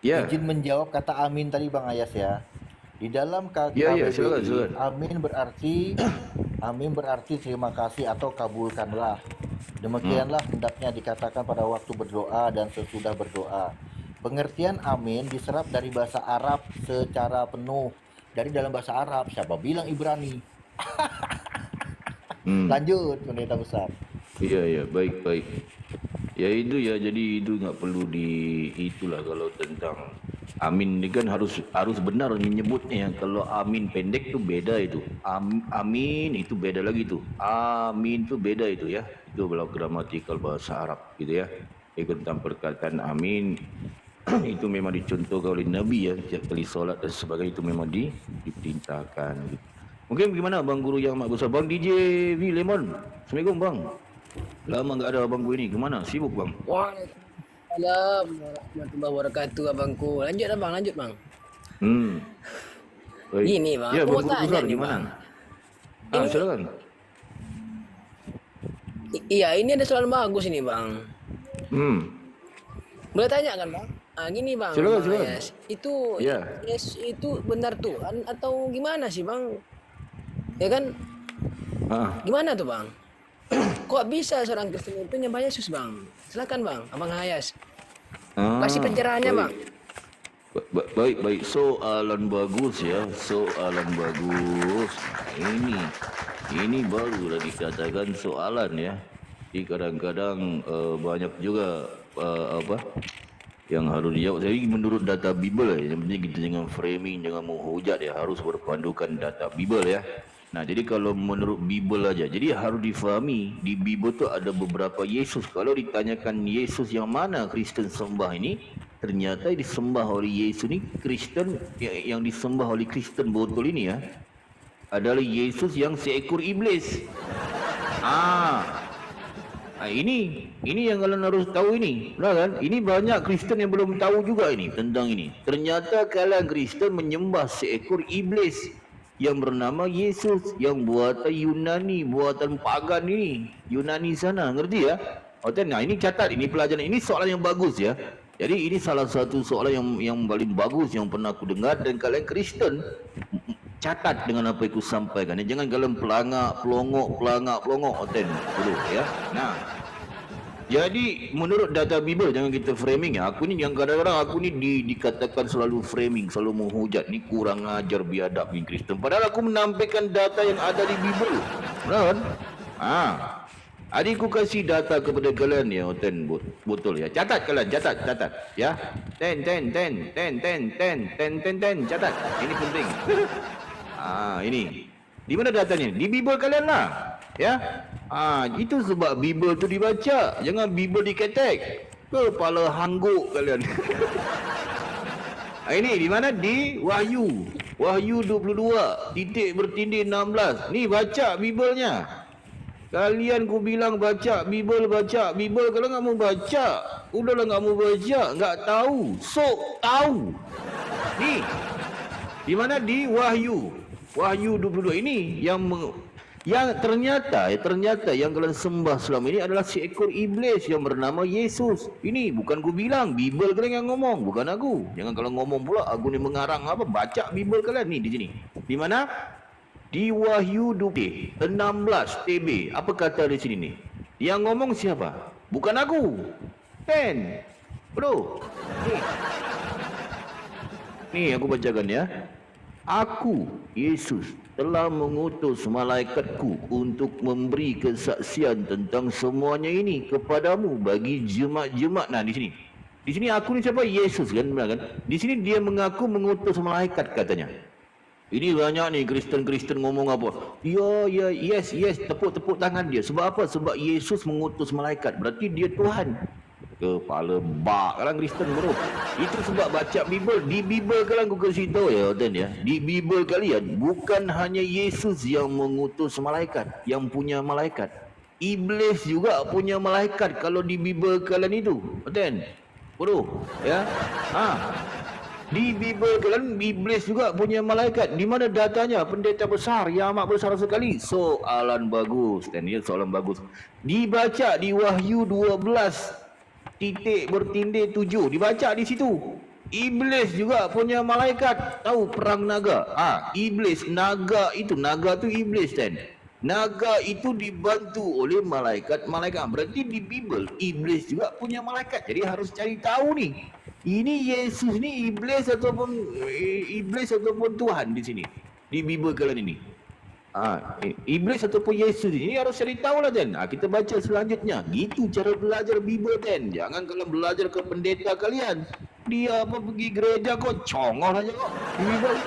S1: Ya.
S5: izin menjawab kata amin tadi Bang Ayas ya. Di dalam
S1: Ya, silakan.
S5: amin berarti terima kasih atau kabulkanlah. Demikianlah hendaknya dikatakan pada waktu berdoa dan sesudah berdoa. Pengertian amin diserap dari bahasa Arab secara penuh. Dari dalam bahasa Arab, siapa bilang Ibrani? Lanjut, pendeta besar.
S1: Iya, baik. Ya itu ya, jadi itu nggak perlu itulah kalau tentang amin ini kan harus benar menyebutnya. Kalau amin pendek tuh beda itu. Amin itu beda lagi tuh. Amin itu beda itu ya. Itu kalau gramatikal bahasa Arab gitu ya. Tentang perkataan amin itu memang dicontohkan oleh Nabi ya. Setiap kali solat dan sebagainya itu memang diperintahkan gitu. Mungkin bagaimana Bang Guru yang amat besar? Bang DJ V Lemon. Assalamualaikum Bang. Lama enggak ada abang gue ni. Kemana? Sibuk Bang?
S8: Waalaikumsalam warahmatullahi wabarakatuh abangku. Lanjut bang.
S1: Baik.
S8: Ini bang,
S1: Ya,
S8: aku
S1: Bang
S8: mau
S1: Guru
S8: tanya
S1: besar
S8: nih
S1: gimana?
S8: Ini-
S1: Silakan.
S8: Iya, ini ada soal bagus ini bang. Boleh tanya kan bang? Gini bang,
S1: Silakan.
S8: Ayas. Itu
S1: Ya.
S8: Yesus itu benar Tuhan atau gimana sih bang? Ya kan? Gimana tuh bang? Kok bisa seorang Kristen itu nyembah Yesus bang? Silakan bang, abang Ayas. Kasih pencerahannya bang.
S1: Baik. Soalan bagus ya. Ini baru dah dikatakan soalan ya. Jadi kadang-kadang banyak juga yang harus dijawab. Jadi menurut data Bible ya, yang penting kita jangan framing, jangan menghujat ya, harus berpandukan data Bible ya. Nah, jadi kalau menurut Bible aja, jadi harus difahami di Bible tu ada beberapa Yesus. Kalau ditanyakan Yesus yang mana Kristen sembah ini, ternyata disembah oleh Yesus ni Kristen yang disembah oleh Kristen botol ini ya adalah Yesus yang seekor iblis. Ini yang kalian harus tahu ini. Benar kan? Ini banyak Kristen yang belum tahu juga ini tentang ini. Ternyata kalian Kristen menyembah seekor iblis yang bernama Yesus, yang buatan Yunani, buatan pagan ini. Yunani sana, ngerti ya? Nah, ini catat, ini pelajaran, ini soalan yang bagus ya. Jadi ini salah satu soalan yang paling bagus yang pernah aku dengar, dan kalian Kristen catat dengan apa yang aku sampaikan. Jangan kalian pelongok. Dulu ya. Nah, Jadi menurut data Bible, jangan kita framing ya. Aku ni yang kadang-kadang aku ni dikatakan selalu framing, selalu menghujat. Ni kurang ajar biadab ni Kristen. Padahal aku menampilkan data yang ada di Bible. Benar kan? Adik aku kasih data kepada kalian ya, betul ya. Catat kalian, catat ya. 10, catat. Ini penting. Ini. Di mana datanya? Di Bible kalian lah. Ya. Itu sebab Bible tu dibaca. Jangan Bible diketek. Kepala hangguk kalian. Ini di mana? Di Wahyu. Wahyu 22 titik bertindih 16. Ni baca Biblenya. Kalian ku bilang baca Bible. Kalau enggak mau baca, udahlah enggak mau baca, enggak tahu. Sok tahu. Ni. Di mana? Di Wahyu. Wahyu 22 ini yang ternyata yang kalian sembah selama ini adalah seekor iblis yang bernama Yesus. Ini bukan ku bilang, Bible kalian yang ngomong, bukan aku. Jangan kalau ngomong pula aku ni mengarang apa, baca Bible kalian ni di sini. Di mana? Di Wahyu 16 TB. Apa kata di sini ni? Yang ngomong siapa? Bukan aku. Bro. Ni aku bacakan ya. Aku, Yesus, telah mengutus malaikatku untuk memberi kesaksian tentang semuanya ini kepadamu bagi jemaat-jemaat. Nah, di sini. Di sini aku ni siapa? Yesus kan, benar kan? Di sini dia mengaku mengutus malaikat katanya. Ini banyak ni Kristen ngomong apa? Yes, tepuk tangan dia. Sebab apa? Sebab Yesus mengutus malaikat. Berarti dia Tuhan. Kepala bak kalian Kristen bro. Itu sebab baca Bible. Di Bible kalian aku kasih tahu ya, Tuan ya. Di Bible kalian bukan hanya Yesus yang mengutus malaikat, yang punya malaikat. Iblis juga punya malaikat kalau di Bible kalian itu. Tuan. Bro, ya. Di Bible kalian iblis juga punya malaikat. Di mana datanya? Pendeta besar yang amat besar sekali. Soalan bagus. Dan ini soalan bagus. Dibaca di Wahyu 12 titik bertindih 7. Dibaca di situ. Iblis juga punya malaikat. Tahu perang naga? Iblis, naga tu iblis kan. Naga itu dibantu oleh malaikat. Berarti di Bible iblis juga punya malaikat. Jadi harus cari tahu ni. Ini Yesus ni iblis ataupun Tuhan di sini. Di Bible kalian ini. Iblis ataupun Yesus ini harus cari tahu lah kan. Kita baca selanjutnya. Gitu cara belajar Bible kan. Jangan kalau belajar ke pendeta kalian. Dia pergi gereja kok congol aja kok. Di Bible.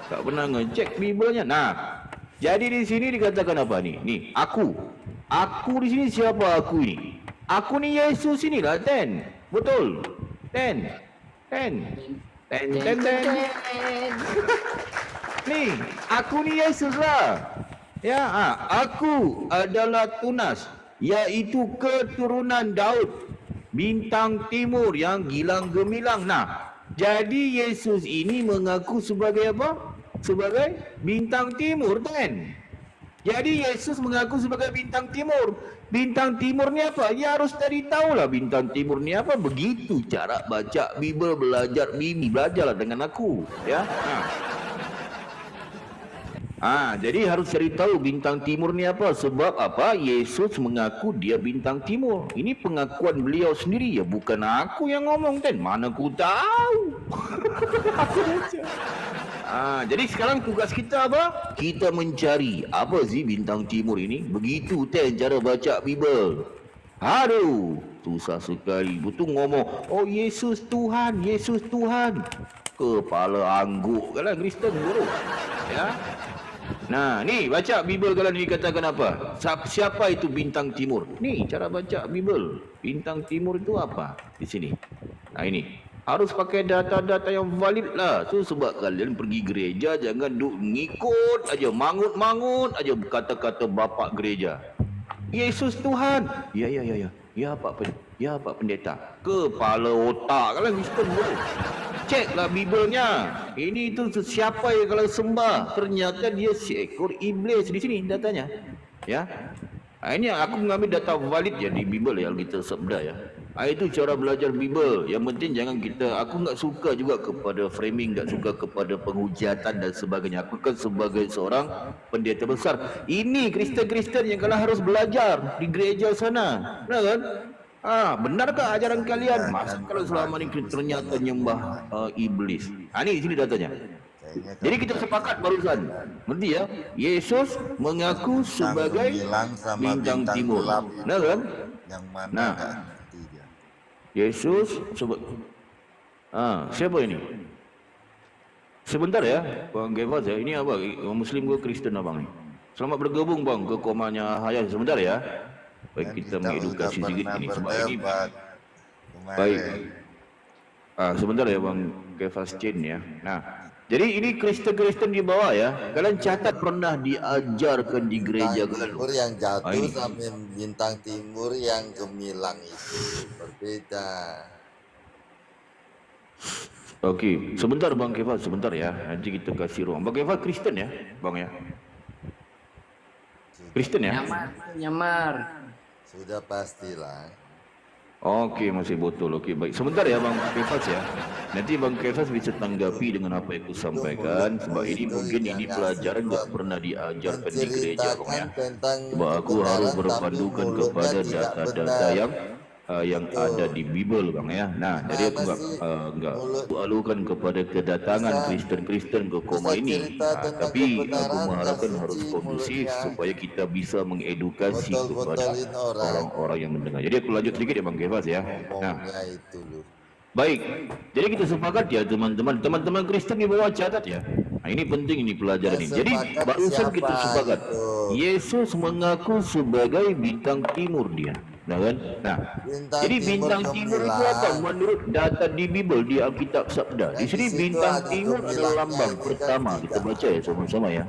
S1: Tak pernah ngecek Biblenya. Nah, jadi di sini dikatakan apa ni? Ni, aku. Aku di sini siapa aku ini? Aku ni Yesus inilah kan. Betul. Ten. Ni, aku ni Yesus lah. Ya, aku adalah Tunas, iaitu keturunan Daud, bintang timur yang gilang gemilang. Nah, jadi Yesus ini mengaku sebagai apa? Sebagai bintang timur kan? Jadi Yesus mengaku sebagai bintang timur. Bintang timur ni apa? Ya harus cari tahu lah bintang timur ni apa. Begitu cara baca Bible, belajar Bible. Belajarlah dengan aku. Ya. Jadi harus cari tahu bintang timur ni apa. Sebab apa? Yesus mengaku dia bintang timur. Ini pengakuan beliau sendiri ya. Bukan aku yang ngomong kan. Mana aku tahu. Aku baca. Jadi sekarang tugas kita apa? Kita mencari apa sih bintang timur ini. Begitu cara baca Bible. Aduh, susah sekali. Betul ngomong, oh Yesus Tuhan, Yesus Tuhan. Kepala angguk kalian Kristen bro. Ya. Nah, ni baca Bible kalian dikatakan apa? Siapa itu bintang timur? Ni cara baca Bible. Bintang timur itu apa? Di sini. Nah ini. Harus pakai data-data yang valid lah. Tu sebab kalian pergi gereja jangan duk ngikut aja, mangut-mangut aja kata-kata bapak gereja. Yesus Tuhan. Ya. Ya Pak Pendeta. Kepala otak kalian Kristen dulu. Ceklah Biblenya. Ini tu siapa yang kalau sembah? Ternyata dia seekor iblis di sini datanya. Ya. Ini aku mengambil data valid ya di Bible ya kita sabda ya. Itu cara belajar Bible. Yang penting jangan aku nggak suka juga kepada framing, nggak suka kepada penghujatan dan sebagainya. Aku kan sebagai seorang pendeta besar. Ini Kristen-Kristen yang kalian harus belajar di gereja sana. Benar kan? Benarkah ajaran kalian? Masa kalau selama ini ternyata nyembah iblis? Ini di sini datanya. Jadi kita sepakat barusan. Ngerti ya? Yesus mengaku sebagai bintang timur. Benar kan?
S9: Yang mana
S1: Nah,
S9: nggak ngerti dia.
S1: Yesus siapa ini? Sebentar ya, Bang Gevas ya. Ini apa? Muslim ke Kristen abang ni? Selamat bergabung bang ke komanya Hayat. Sebentar ya. Baik,
S9: Dan
S1: kita
S9: udah
S1: mengedukasi sedikit
S9: pernah
S1: ini sebab ini.
S9: berdebat kemarin.
S1: Baik. Sebentar ya Bang Gevas Chin ya. Nah, jadi ini Kristen-Kristen di bawah ya. Kalian catat pernah diajarkan di gereja
S9: Bintang
S1: kalian.
S9: timur yang jatuh
S1: ini.
S9: sama bintang timur yang gemilang itu berbeda.
S1: Okey, sebentar Bang Gevas, sebentar ya. Nanti kita kasih ruang. Bang Gevas Kristen ya, Bang ya. Kristen ya?
S6: Nyamar.
S9: Sudah pastilah.
S1: Okey, masih betul. Okey, baik. Sebentar ya Bang Kefas ya. Nanti Bang Kefas bisa tanggapi dengan apa yang aku sampaikan. Sebab ini mungkin ini pelajaran tak pernah diajarkan di gereja Bang ya. Sebab aku harus berpandukan kepada data-data yang ada di Bible Bang ya. Nah, jadi aku enggak alukan kepada kedatangan Kristen-Kristen ke koma ini. Tapi aku mengharapkan harus kondusif supaya kita bisa mengedukasi kepada orang-orang yang mendengar. Jadi aku lanjut sedikit ya Bang Kefas ya. Nah,
S9: Itu loh.
S1: baik. Jadi kita sepakat ya teman-teman Kristen di bawah catat ya. Nah, ini penting ini pelajaran ini. Jadi barusan kita sepakat. Yesus mengaku sebagai bintang timur dia. Nah kan? Nah, jadi bintang timur itu apa? Menurut data di Bible di Alkitab Sabda. Di sini bintang timur adalah lambang pertama. Kita baca ya sama-sama ya.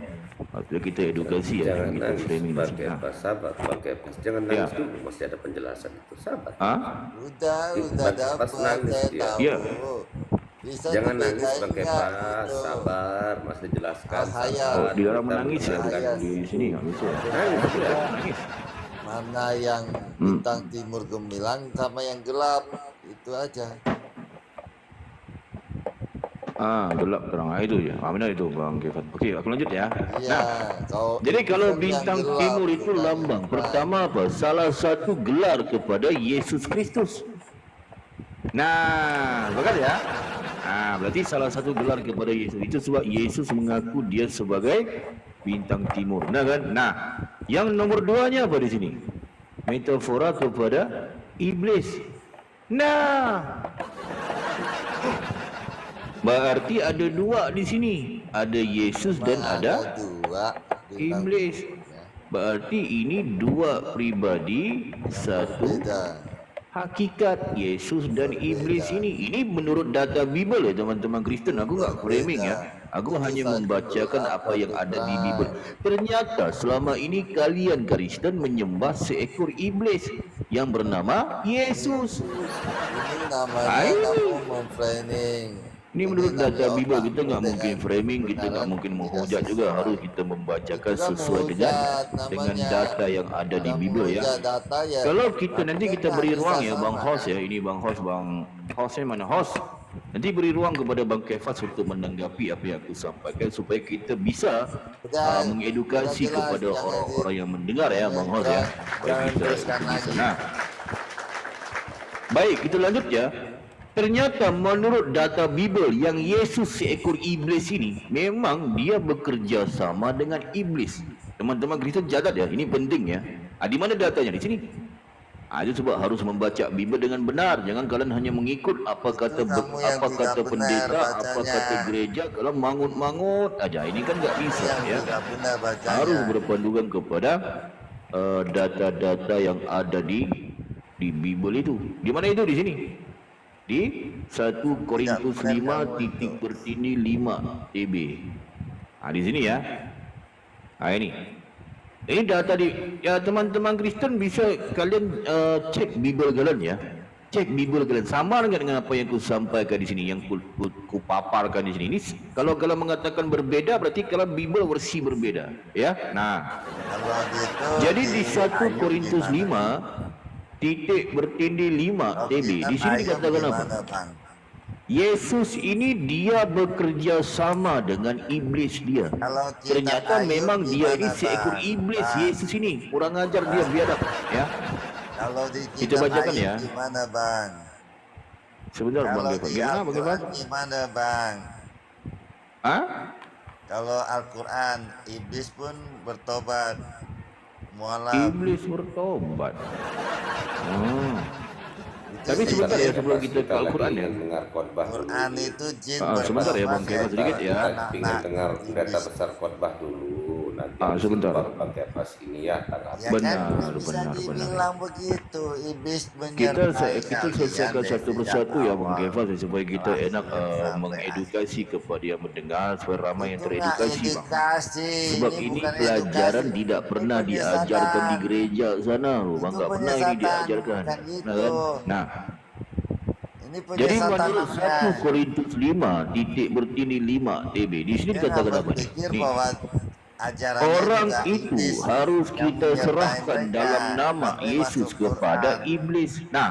S1: Waktu kita edukasi ya,
S7: Jangan
S1: kita
S7: nangis,
S1: framing.
S7: Bang Kefas, sabar, Bang Kefas. Jangan nangis dulu, masih ada penjelasan itu. Sabar.
S9: Udah
S7: Bang
S9: dapat,
S7: Kefas nangis
S9: saya
S7: dia.
S9: tahu.
S1: Iya.
S9: Bisa
S7: Jangan nangis, Bang
S9: dibedain nggak
S7: Kefas.
S9: itu?
S7: Sabar, masih dijelaskan.
S9: Bahaya.
S1: Oh,
S7: Sabar.
S1: dilarang
S7: Kita
S1: menangis ya
S7: mendengarkan.
S1: di sini nggak bisa.
S7: Nangis, ya.
S1: Nangis.
S9: Mana yang bintang timur gemilang sama yang gelap, itu aja.
S1: Gelap terang itu ya. Benar itu Bang Kefas. Okey, aku lanjut ya.
S9: Iya,
S1: Jadi
S9: itu
S1: kalau
S9: yang
S1: bintang
S9: gelap,
S1: timur itu
S9: bukan
S1: lambang
S9: yang
S1: pertama apa? Salah satu gelar kepada Yesus Kristus. Nah, bukan ya? Berarti salah satu gelar kepada Yesus itu sebab Yesus mengaku dia sebagai bintang timur. Nah kan? Nah, yang nomor duanya apa di sini? Metafora kepada iblis. Nah, berarti ada dua di sini. Ada Yesus dan ada
S9: dua bintang
S1: iblis.
S9: timurnya.
S1: Berarti ini dua pribadi, satu
S9: Beda.
S1: hakikat Yesus dan iblis ini. Ini menurut data Bible ya teman-teman Kristen. Aku nggak framing ya. Aku hanya membacakan apa yang ada di Bible. Ternyata selama ini kalian Kristen menyembah seekor iblis yang bernama Yesus.
S9: Ini namanya kamu memframing.
S1: Ini menurut data
S9: namanya
S1: Bible
S9: otak
S1: kita nggak
S9: muda
S1: mungkin
S9: kan?
S1: framing, kita nggak mungkin menghujat juga, harus kita membacakan sesuai dengan data yang ada di Bible ya.
S9: Data ya.
S1: Kalau kita nanti kita beri
S9: Nggak
S1: ruang
S9: bisa
S1: ya Bang
S9: sama.
S1: Host ya, ini Bang Hostnya mana host? Nanti beri ruang kepada Bang Kefas untuk menanggapi apa yang aku sampaikan supaya kita bisa mengedukasi
S9: Udah jelas,
S1: kepada
S9: jangan
S1: orang-orang yang mendengar ya Bang Host ya. Supaya
S9: Jangan
S1: kita
S9: teruskan
S1: bisa.
S9: lagi.
S1: Nah, baik kita lanjut ya. Ternyata menurut data Bible yang Yesus seekor iblis ini memang dia bekerja sama dengan iblis. Teman-teman Kristen catat ya, ini penting ya. Di mana datanya di sini? Itu sebab harus membaca Bible dengan benar. Jangan kalian hanya mengikut apa kata
S9: kamu yang
S1: apa
S9: tidak
S1: kata
S9: benar
S1: pendeta, apa
S9: bacanya.
S1: kata gereja. Kalau mangut-mangut aja, ini kan nggak bisa
S9: Yang
S1: ya.
S9: tidak benar bacanya.
S1: Harus berpandukan kepada data-data yang ada di Bible itu. Di mana itu di sini? Di 1 Korintus 5 titik bertini 5 TB. Di sini ya. Ini data di ya teman-teman Kristen bisa kalian cek Bible kalian ya. Cek Bible kalian sama dengan apa yang ku sampaikan di sini, yang ku paparkan di sini. Ini kalau kalian mengatakan berbeda berarti kalau Bible versi berbeda ya. Nah,
S9: Kalau gitu,
S1: jadi di 1 Korintus 5 titik bertindih 5 TB. Di sini dikatakan apa?
S9: Bang?
S1: Yesus ini dia bekerja sama dengan iblis dia.
S9: Kalau kita
S1: Ternyata
S9: Ayub
S1: memang dia ini
S9: gimana,
S1: seekor
S9: Bang?
S1: iblis,
S9: Bang.
S1: Yesus ini. Kurang ajar dia, biadab. Ya,
S9: Kalau di
S1: kita
S9: kitab
S1: bacakan
S9: Ayub
S1: ya.
S9: gimana bang?
S1: Sebentar Bang
S9: Kalau
S1: Kefas.
S9: di
S1: Gimana Bang Kefas?
S9: Al-Quran gimana bang?
S1: Hah?
S9: Kalau Al-Quran iblis pun bertobat mualaf.
S1: Iblis bertobat. Hmm.
S9: Itu
S1: Tapi sebentar ya,
S9: iblis.
S1: sebelum kita ke Al-Quran ya.
S7: Dengar khotbah dulu.
S9: Quran itu jin
S1: Sebentar ya Bang
S9: bertobat,
S1: Kefas, sedikit ya.
S7: Kita ingin dengar berita besar khotbah dulu. Nanti
S1: Sebentar.
S7: Bang Kefas ini ya akan
S9: Ya
S1: Benar,
S9: kan bisa
S1: benar.
S9: dibilang begitu iblis
S1: Kita
S9: menyertai
S1: kita selesaikan
S9: kalian
S1: satu
S9: dari
S1: persatu
S9: sejak
S1: ya Bang
S9: awal.
S1: Kefas, supaya kita enak
S9: sampai
S1: mengedukasi kepada yang mendengar supaya ramai yang
S9: Itu nggak
S1: teredukasi Bang.
S9: edukasi,
S1: Sebab ini
S9: bukan
S1: pelajaran
S9: edukasi.
S1: tidak
S9: Ini
S1: pernah
S9: penyesatan.
S1: diajarkan di gereja sana loh Bang,
S9: Itu
S1: nggak pernah ini
S9: penyesatan,
S1: diajarkan.
S9: bukan gitu.
S1: Nah, kan? Nah,
S9: Ini
S1: jadi
S9: penyesatan
S1: menurut 1 Korintus 5 titik bertindih 5 TB di sini
S9: Dia
S1: dikatakan
S9: nggak
S1: apa nih?
S9: berpikir
S1: Nih,
S9: bahwa ajarannya
S1: orang
S9: juga
S1: itu
S9: iblis
S1: harus
S9: yang
S1: kita
S9: menyertai
S1: serahkan
S9: mereka
S1: dalam nama
S9: sampai
S1: Yesus
S9: masuk
S1: kepada
S9: Quran.
S1: iblis. Nah,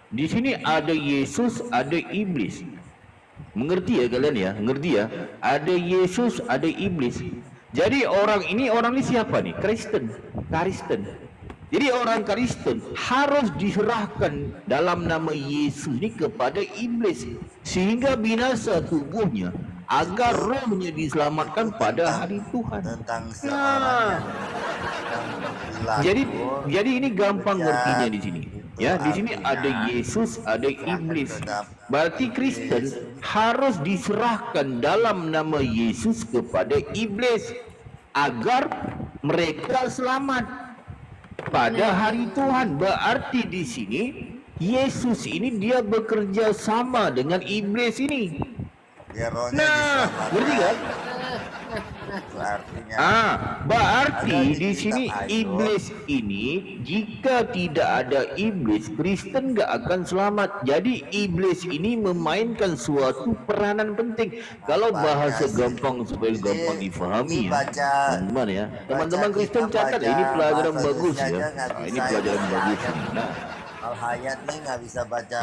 S1: di sini ada Yesus, ada iblis. Mengerti ya kalian ya? Mengerti ya? Ada Yesus, ada iblis. Jadi orang ini siapa nih? Kristen. Jadi orang Kristen harus diserahkan dalam nama Yesus ini kepada iblis sehingga binasa tubuhnya agar rohnya diselamatkan pada hari Tuhan.
S9: Tentang
S1: Nah,
S9: seorang yang
S1: jadi ini gampang ngertinya di sini. Ya, di sini
S9: artinya
S1: ada Yesus, ada iblis. Berarti Kristen harus diserahkan dalam nama Yesus kepada iblis agar mereka selamat pada hari Tuhan. Berarti di sini Yesus ini dia bekerja sama dengan iblis ini.
S9: biar rohnya
S1: Nah,
S9: diselamatkan.
S1: ngerti kan?
S9: Itu artinya
S1: Berarti
S9: Ada di
S1: di sini
S9: kitab Ayub.
S1: iblis ini jika tidak ada iblis, Kristen gak akan selamat. Jadi iblis ini memainkan suatu peranan penting. Kalau bahasa
S9: sih?
S1: gampang supaya
S9: Ini-
S1: gampang difahami
S9: ini
S1: ya,
S9: baca-
S1: teman-teman ya. Teman-teman
S9: baca
S1: Kristen
S9: kitab,
S1: catat ya, ini
S9: baca
S1: pelajaran
S9: bahasa
S1: bagus
S9: Indonesia
S1: ya.
S9: aja nggak
S1: Ini
S9: bisa,
S1: pelajaran
S9: ya.
S1: bagus ini. Nah,
S9: Al-Hayat nih nggak bisa baca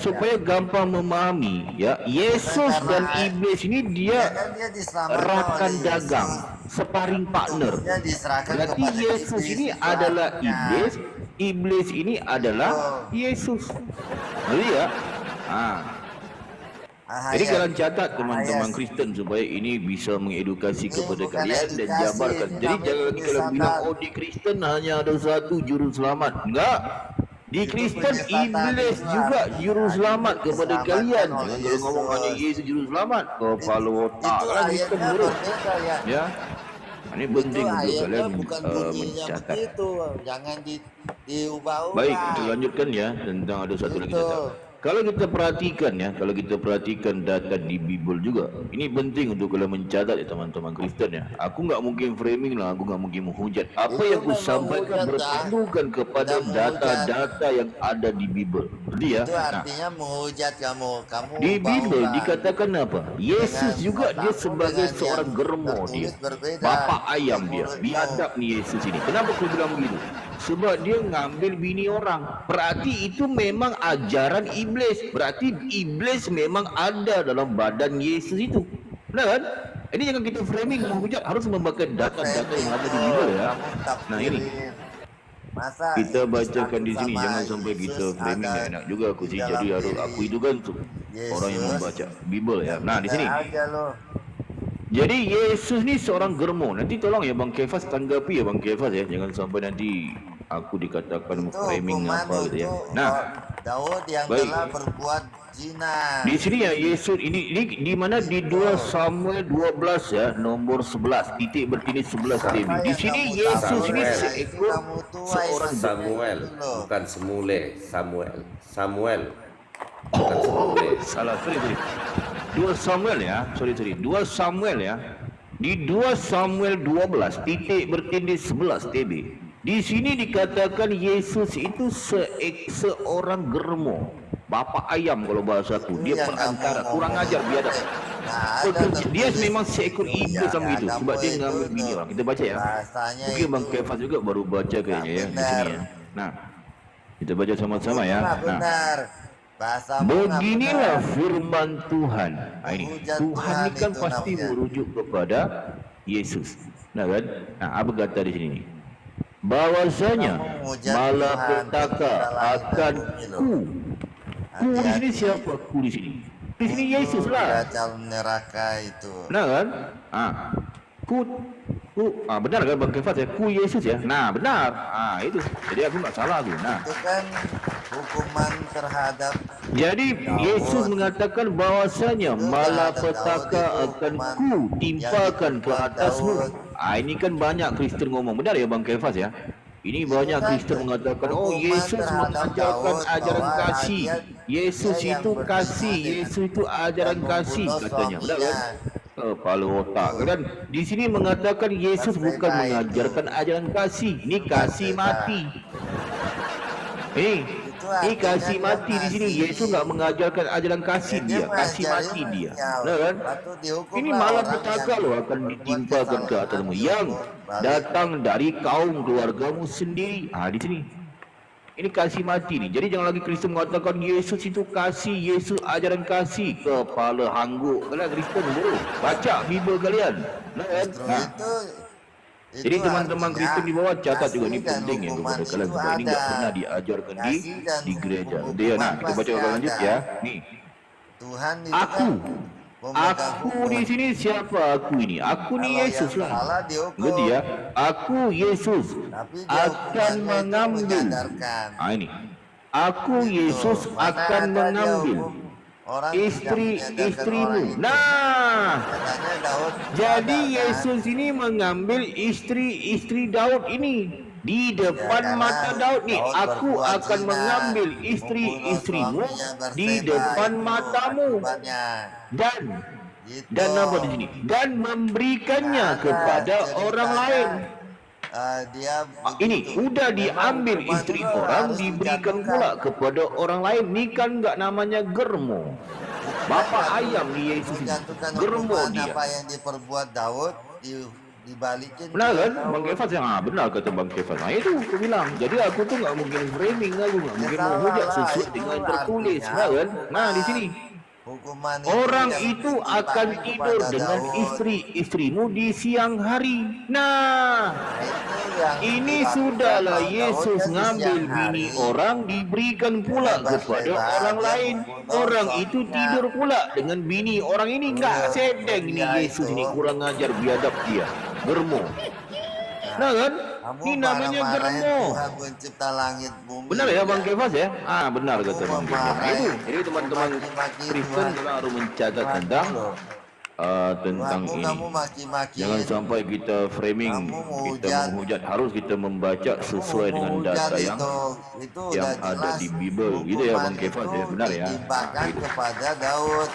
S1: supaya gampang memahami ya, Yesus dan iblis ini dia
S9: kan dia diselamatkan
S1: rakan
S9: oleh
S1: dagang,
S9: Yesus.
S1: sparring partner.
S9: Dia diserahkan
S1: Berarti
S9: kepada
S1: Yesus
S9: iblis,
S1: ini
S9: itu
S1: adalah
S9: artinya.
S1: iblis, iblis ini adalah Yesus. Jadi ya. Jadi
S9: Al-Hayat.
S1: kalian catat teman-teman
S9: Al-Hayat.
S1: Kristen supaya ini bisa mengedukasi
S9: Ini
S1: kepada
S9: bukan
S1: kalian dan
S9: edukasi,
S1: jabarkan.
S9: ini
S1: Jadi
S9: namanya
S1: jangan lagi kalian bilang
S9: penyesatan.
S1: di Kristen hanya ada satu juru selamat. Enggak. Di
S9: Itu
S1: Kristen
S9: penyesatan
S1: iblis
S9: itu
S1: juga
S9: artinya
S1: juru selamat kepada
S9: diselamatkan
S1: kalian.
S9: oleh
S1: Jangan kalau ngomong
S9: Yesus.
S1: hanya Yesus juru selamat. Kepala otak
S9: Itu
S1: kalian Kristen
S9: ayatnya
S1: buruk.
S9: berbeda ya.
S1: Ya. Ini
S9: Itu
S1: penting untuk
S9: ayatnya
S1: kalian
S9: bukan bunyinya
S1: mencatat.
S9: begitu. Jangan diubah-ubah.
S1: Baik, kita lanjutkan ya tentang ada satu lagi
S9: Itu.
S1: data. Kalau kita perhatikan data di Bible juga, ini penting untuk kalian mencatat ya teman-teman Kristen ya. Aku nggak mungkin framing lah, aku nggak mungkin menghujat. Apa
S9: Itu
S1: yang aku
S9: memang
S1: sampaikan
S9: hujat,
S1: berpedoman kepada
S9: Udah menghujat.
S1: data-data yang ada di Bible. Jadi ya.
S9: Itu
S1: Nah,
S9: artinya menghujat kamu.
S1: di Bible
S9: ubah-ubah.
S1: dikatakan apa? Yesus
S9: Dengan
S1: juga dia
S9: otakmu
S1: sebagai
S9: dengan
S1: seorang
S9: yang
S1: germo dia.
S9: tertulis berbeda.
S1: Bapak ayam dia.
S9: Menurutmu.
S1: Biadab nih Yesus ini. Kenapa aku bilang begitu? Sebab dia ngambil bini orang. Berarti itu memang ajaran iblis. Berarti iblis memang ada dalam badan Yesus itu. Benar kan? Ini jangan kita framing menghujat, harus membaca data-data yang ada di Bible ya. Nah ini
S9: Masa
S1: kita
S9: Yesus
S1: bacakan di sini,
S9: sama
S1: jangan sampai kita
S9: Yesus
S1: framing
S9: ada
S1: ya, enak juga aku
S9: di
S1: sih.
S9: dalam
S1: Jadi harus
S9: diri
S1: aku itu kan tuh orang yang
S9: Yesus.
S1: membaca Bible ya. Nah di sini.
S9: Benar aja lo.
S1: Jadi Yesus ni seorang germo. Nanti tolong ya Bang Kefas tanggapi ya Bang Kefas ya. Jangan sampai nanti aku dikatakan
S9: Itu
S1: framing
S9: hukuman
S1: apa gitu ya.
S9: itu
S1: Nah,
S9: Daud yang
S1: baik.
S9: telah berbuat zina.
S1: di sini ya Yesus ini di mana di 2 Samuel 12 ya, nomor 11, titik bertindih 11 TB. Di sini Yesus ini seekor seorang
S7: Samuel, bukan semule. Samuel. Bukan semule.
S1: salah, sorry. 2 Samuel ya, sorry. 2 Samuel ya. Di 2 Samuel 12 titik bertindih 11 TB. Di sini dikatakan Yesus itu seorang germo, bapak ayam kalau bahasaku. Dia
S9: Yang
S1: perantara,
S9: kamu
S1: kurang
S9: ngomong.
S1: ajar biadab.
S9: Nah,
S1: Dia memang seekor iblis sama itu. Sebab dia ngambil bini orang. Kita baca ya.
S9: Bahasanya
S1: Mungkin Bang
S9: itu
S1: Kefas juga baru baca kayaknya ya di sini ya. Nah, Kita baca sama-sama ya.
S9: Benar,
S1: Nah,
S9: benar. Bahasamu nggak
S1: beginilah
S9: benar.
S1: firman Tuhan. Nah, ini
S9: Menghujat
S1: Tuhan
S9: Tuhan
S1: ini kan
S9: itu
S1: pasti
S9: namanya.
S1: merujuk kepada Yesus. Nah kan? Nah, apa kata di sini nih? Bahwasanya
S9: Kamu menghujat
S1: malapetaka
S9: Tuhan, pencipta langit dan
S1: akan
S9: bumi loh.
S1: ku. Ku di sini
S9: Hati-hati.
S1: siapa? Ku di sini. Di sini Yesus
S9: Itu
S1: lah.
S9: udah calon neraka itu.
S1: Nah kan? Ku benar kan Bang Kefat ya? Ku Yesus ya. Nah, benar. Itu. Jadi aku nggak salah tuh. Nah,
S9: Itu kan hukuman terhadap
S1: jadi
S9: Daud.
S1: Yesus mengatakan bahwasanya
S9: Itu
S1: malapetaka
S9: terhadap Daud itu
S1: akan
S9: hukuman
S1: ku timpakan
S9: yang
S1: ke
S9: dibuat
S1: atasmu.
S9: Daud.
S1: Ini kan banyak Kristen ngomong. Benar ya Bang Kefas ya? Ini banyak
S9: kan
S1: Kristen mengatakan, oh
S9: hukuman
S1: Yesus
S9: terhadap
S1: mengajarkan
S9: Daud
S1: ajaran
S9: bahwa
S1: kasih. Yesus
S9: dia yang
S1: itu
S9: berzina
S1: kasih.
S9: dengan-
S1: Yesus itu ajaran
S9: dan
S1: kasih
S9: membunuh
S1: katanya. Benar kan?
S9: suaminya.
S1: Kepala otak kan? Di sini mengatakan Yesus
S9: Kan
S1: bukan
S9: beda
S1: mengajarkan ajaran kasih. Ini kasih
S9: beda.
S1: mati. Ini
S9: artinya
S1: kasih
S9: dia
S1: mati di sini.
S9: ngasih.
S1: Yesus nggak mengajarkan ajaran kasih dia, kasih mati
S9: mengajarin
S1: dia.
S9: nyawa.
S1: Nah kan?
S9: Patut dihukum
S1: Ini
S9: lah
S1: malah
S9: orang
S1: petaka
S9: yang
S1: loh akan
S9: berbuat
S1: ditimpakan ke
S9: kesalahan,
S1: atasmu
S9: dihukum
S1: yang
S9: balik.
S1: datang dari kaum keluargamu sendiri. Di sini. Ini kasih mati nih. Jadi jangan lagi Kristen mengatakan Yesus itu kasih, Yesus ajaran kasih. Kepala hangguk kalian Kristen dulu. Baca Bible kalian. Nah, kan?
S9: Justru
S1: Nah,
S9: itu
S1: jadi teman-teman
S9: artinya
S1: Kristen di bawah catat juga ini
S9: kasih dan
S1: penting ya
S9: hukuman
S1: kepada kalian
S9: itu
S1: supaya ini nggak
S9: ada.
S1: pernah diajarkan di
S9: Kasih dan
S1: gereja.
S9: hukuman
S1: Dia, nah kita baca
S9: pasti
S1: lanjut
S9: ada.
S1: ya. Nih,
S9: Tuhan itu
S1: aku,
S9: kan pemegang
S1: aku
S9: hukum.
S1: di sini siapa aku ini? Aku nih
S9: Kalau
S1: Yesus
S9: yang
S1: lah.
S9: salah dihukum.
S1: Ngerti ya? Aku Yesus
S9: Tapi dia
S1: akan
S9: hukumannya itu
S1: mengambil.
S9: menyadarkan.
S1: Ini. Aku
S9: Gitu.
S1: Yesus
S9: Mana
S1: akan
S9: ada dia
S1: mengambil
S9: hukum orang tidak menyadarkan
S1: istrimu.
S9: orang itu.
S1: Nah,
S9: Katanya Daud
S1: jadi
S9: menyadarkan.
S1: Yesus ini mengambil istri Daud ini di depan
S9: karena
S1: mata Daud nih.
S9: Daud
S1: Aku
S9: berbuat
S1: akan
S9: zina,
S1: mengambil
S9: membunuh
S1: istrimu
S9: suaminya
S1: di
S9: Batseba,
S1: depan
S9: itu
S1: matamu
S9: akibatnya.
S1: dan
S9: Gitu.
S1: apa di sini? Dan memberikannya
S9: Ada
S1: kepada orang
S9: ceritanya,
S1: lain.
S9: Dia
S1: Ini
S9: begitu.
S1: udah
S9: Memang
S1: diambil
S9: hukuman
S1: istri
S9: itu
S1: orang
S9: harus
S1: diberikan
S9: dijatuhkan.
S1: pula kepada orang lain. Ini kan nggak namanya germo. Bapak ayam nih Yesus ini.
S9: Menjatuhkan
S1: Germo
S9: hukuman
S1: dia.
S9: apa yang diperbuat Daud dibalikin
S1: Benar
S9: ke
S1: kan
S9: Daud.
S1: Bang Kefas yang benar kata Bang Kefas. Nah itu aku bilang. Jadi aku tuh nggak mungkin framing, aku nggak mungkin
S9: salah
S1: menghujat
S9: lah,
S1: sesuai
S9: itu
S1: dengan tertulis,
S9: artinya
S1: nah kan? Nah di sini
S9: hukuman
S1: orang
S9: yang
S1: itu
S9: ditimpakan
S1: akan tidur
S9: kepada
S1: dengan
S9: Daud.
S1: istrimu di siang hari. Nah
S9: Itu yang
S1: ini
S9: dilakukan
S1: sudahlah
S9: Daud
S1: Yesus
S9: kan di
S1: ngambil
S9: siang hari.
S1: bini orang diberikan pula
S9: Dengan
S1: kepada
S9: Batseba,
S1: orang
S9: dia
S1: lain.
S9: membunuh
S1: Orang itu
S9: suaminya.
S1: tidur pula dengan bini orang ini. Nggak sedeng ini
S9: Dia
S1: Yesus
S9: itu.
S1: ini kurang ajar biadab dia. Germo. Nah kan?
S9: Kamu
S1: Ini namanya
S9: marah-marahin
S1: germo.
S9: Tuhan pencipta langit bumi.
S1: Benar ya Bang Kefas ya? Benar kata Bang Kefas. Nah, itu.
S9: memarahin,
S1: Jadi teman-teman
S9: memaki-maki
S1: Kristen
S9: Tuhan.
S1: memang harus mencatat
S9: Tuhan
S1: tentang
S9: loh.
S1: tentang
S9: Tuhanmu
S1: ini.
S9: kamu maki-maki.
S1: Jangan sampai kita framing,
S9: Kamu
S1: kita
S9: menghujat.
S1: menghujat. Harus kita membaca sesuai dengan data yang
S9: itu
S1: yang
S9: udah
S1: ada
S9: jelas.
S1: di Bible. Gitu ya Bang
S9: Hukuman
S1: Kefas ya,
S9: itu
S1: benar ya.
S9: ditimpakan
S1: Gitu.
S9: kepada Daud.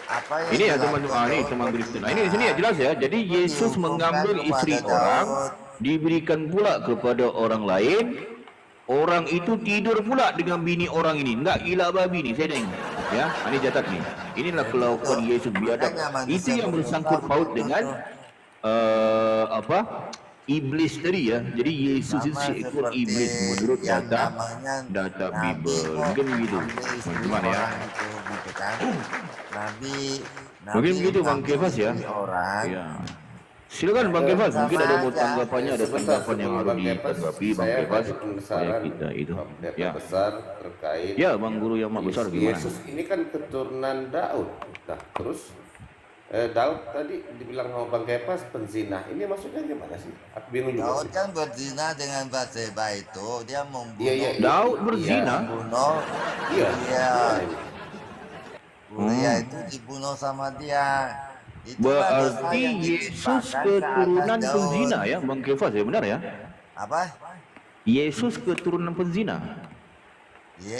S9: Apa yang
S1: Ini ya
S9: dilakukan
S1: teman-teman, ini
S9: Daud
S1: teman Kristen. Nah, ini di
S9: berzina.
S1: sini ya jelas ya. Jadi
S9: Itu
S1: Yesus
S9: dihukumkan
S1: mengambil
S9: kepada
S1: istri
S9: Daud.
S1: orang, diberikan pula kepada orang lain. Orang itu tidur pula dengan bini orang ini. Enggak gila babi nih, saya tengok. Ya, ini catat nih. Inilah kelakuan Yesus biadab.
S9: Makanya manusia
S1: Itu yang bersangkut
S9: berdosa
S1: paut
S9: begitu
S1: dengan apa? Iblis tadi ya. Jadi Yesus itu
S9: Sama
S1: seekor
S9: seperti
S1: iblis menurut
S9: yang
S1: data
S9: namanya
S1: Bible.
S9: kok
S1: Mungkin begitu,
S9: ambil istri
S1: teman-teman ya.
S9: orang itu, gitu kan. Nabi
S1: Mungkin begitu Bang
S9: ngambil
S1: Kefas ya.
S9: istri orang.
S1: Iya. Silakan Bang Kefas, mungkin ada mau tanggapannya, ada
S7: Sebentar,
S1: tanggapan yang
S7: sebelum
S1: harus
S7: Bang Kefas,
S1: ditanggapi Bang
S7: saya
S1: Kefas
S7: ada
S1: supaya
S7: penasaran
S1: kita itu.
S7: pendeta
S1: Ya.
S7: besar terkait
S1: Ya, Bang Guru yang mak besar gimana?
S7: Yesus ini kan keturunan Daud. Nah, terus Daud tadi dibilang sama Bang Kefas penzina. Ini maksudnya gimana sih? Aku bingung juga.
S9: Daud kan berzina dengan Batseba itu, dia membunuh.
S7: Iya.
S1: Daud berzina?
S9: Membunuh.
S7: Iya.
S9: Iya. Uria
S1: Hmm.
S9: itu dibunuh sama dia. Itulah dosa
S1: Berarti
S9: yang
S1: Yesus
S9: ditimpakan ke atas
S1: keturunan
S9: Daud.
S1: penzina ya, Bang Kefas ya, benar ya?
S9: Apa?
S1: Yesus keturunan penzina.
S9: Iya,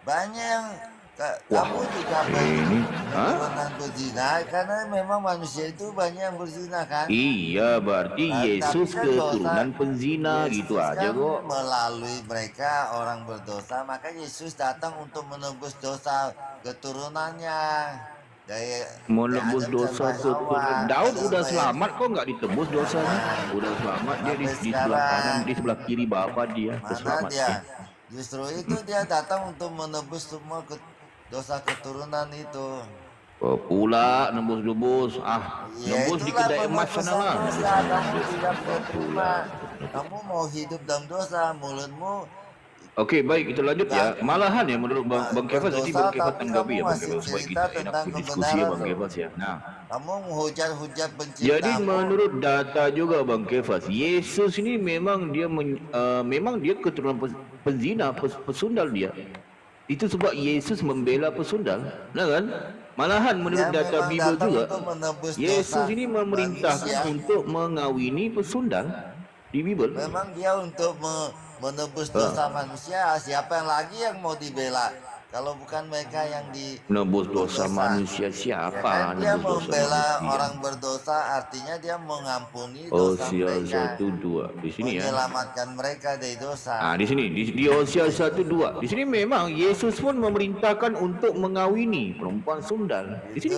S9: banyak yang
S1: Wah,
S9: kamu juga
S1: ini, hah?
S9: keturunan berzina karena memang manusia itu banyak yang berzina kan.
S1: Iya, berarti
S9: Nah,
S1: Yesus
S9: tapi kan
S1: keturunan
S9: dosa-
S1: penzina
S9: Yesus
S1: gitu aja
S9: kan
S1: kok.
S9: melalui mereka orang berdosa, maka Yesus datang untuk menebus dosa keturunannya. Dari
S1: Menebus
S9: Adam
S1: dosa
S9: sampai
S1: keturunan.
S9: Hawa.
S1: Daud
S9: Ada
S1: udah
S9: supaya-
S1: selamat kok nggak ditebus dosanya. Udah selamat dia di
S9: Sampai
S1: sebelah kanan,
S9: sekarang.
S1: di sebelah kiri bapak dia
S9: Mana
S1: keselamat
S9: dia? Justru itu dia datang untuk menebus semua dosa keturunan itu.
S1: Pula nembus-nembus.
S9: Ya
S1: Nembus di
S9: itulah
S1: kedai emas
S9: penebusan
S1: sana lah.
S9: dosa. Kamu tidak mau terima. Kamu mau hidup dalam dosa, mulutmu
S1: Okey, baik, kita lanjut ya. Malahan ya menurut Bang Kefas, jadi Bang Kefas
S9: tapi
S1: tanggapi ya
S9: kamu
S1: Bang
S9: masih
S1: Kefas, supaya
S9: cerita
S1: kita enak
S9: tentang
S1: berdiskusi ya Bang
S9: kebenaran,
S1: Kefas ya. Nah,
S9: kamu menghujat-hujat
S1: jadi
S9: penciptamu.
S1: menurut data juga Bang Kefas, Yesus ini memang dia memang dia keturunan pezina, pesundal dia. Itu sebab Yesus membela pesundal, nah kan? Malahan menurut
S9: Dia
S1: data
S9: memang
S1: Bible
S9: datang
S1: juga,
S9: untuk menebus
S1: Yesus
S9: dosa
S1: ini memerintahkan
S9: manusia.
S1: untuk mengawini pesundal di Bible.
S9: Memang dia untuk menebus dosa manusia. Siapa yang lagi yang mau dibela? Kalau bukan mereka yang
S1: Nebus dosa
S9: berdosa.
S1: manusia
S9: Ya
S1: siapa?
S9: kan dia
S1: Nebus dosa
S9: membela
S1: manusia.
S9: orang berdosa, artinya dia mengampuni dosa
S1: Hosea
S9: mereka,
S1: 1:2 di sini ya.
S9: menyelamatkan mereka dari dosa.
S1: Di sini di Hosea 1:2. Di sini memang Yesus pun memerintahkan untuk mengawini perempuan sundal. Di sini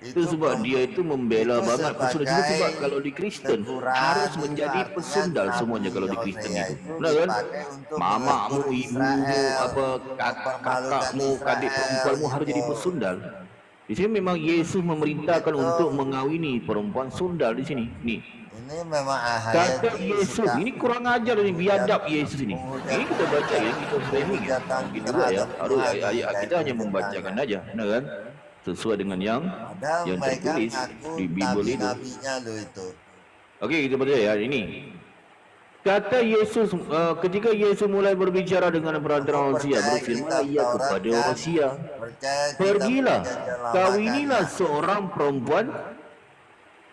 S1: itu sebab dia itu membela
S9: itu
S1: banget pesundal. Itu sebab
S9: sebagai
S1: kalau di Kristen
S9: teguran,
S1: harus
S9: itu
S1: menjadi
S9: artinya
S1: pesundal
S9: Nabi
S1: semuanya kalau di Kristen
S9: Hosea
S1: itu.
S9: itu
S1: Nah kan?
S9: dipakai untuk
S1: Mamamu,
S9: menegur
S1: ibumu,
S9: Israel,
S1: apa kakakmu,
S9: mempermalukan
S1: adik perempuanmu harus
S9: Israel,
S1: jadi
S9: gitu.
S1: pesundal. Di sini memang Yesus memerintahkan
S9: Itu.
S1: untuk mengawini perempuan sundal di sini. Nih.
S9: Ini memang ahaya
S1: Kata Yesus, ini kurang ajar ini, biadab Yesus ini. Ini kita baca ya, kita framing ya. Mungkin juga ya, harus ayat kita hanya membacakan aja, nah kan? Sesuai dengan yang
S9: Padahal mereka
S1: tertulis
S9: ngaku
S1: di Bible itu.
S9: nabi-nabinya lo itu.
S1: Okey, kita baca ya ini. Kata Yesus, ketika Yesus mulai berbicara dengan perantara manusia, berfirmanlah ia kepada manusia, pergilah, kawinilah seorang perempuan.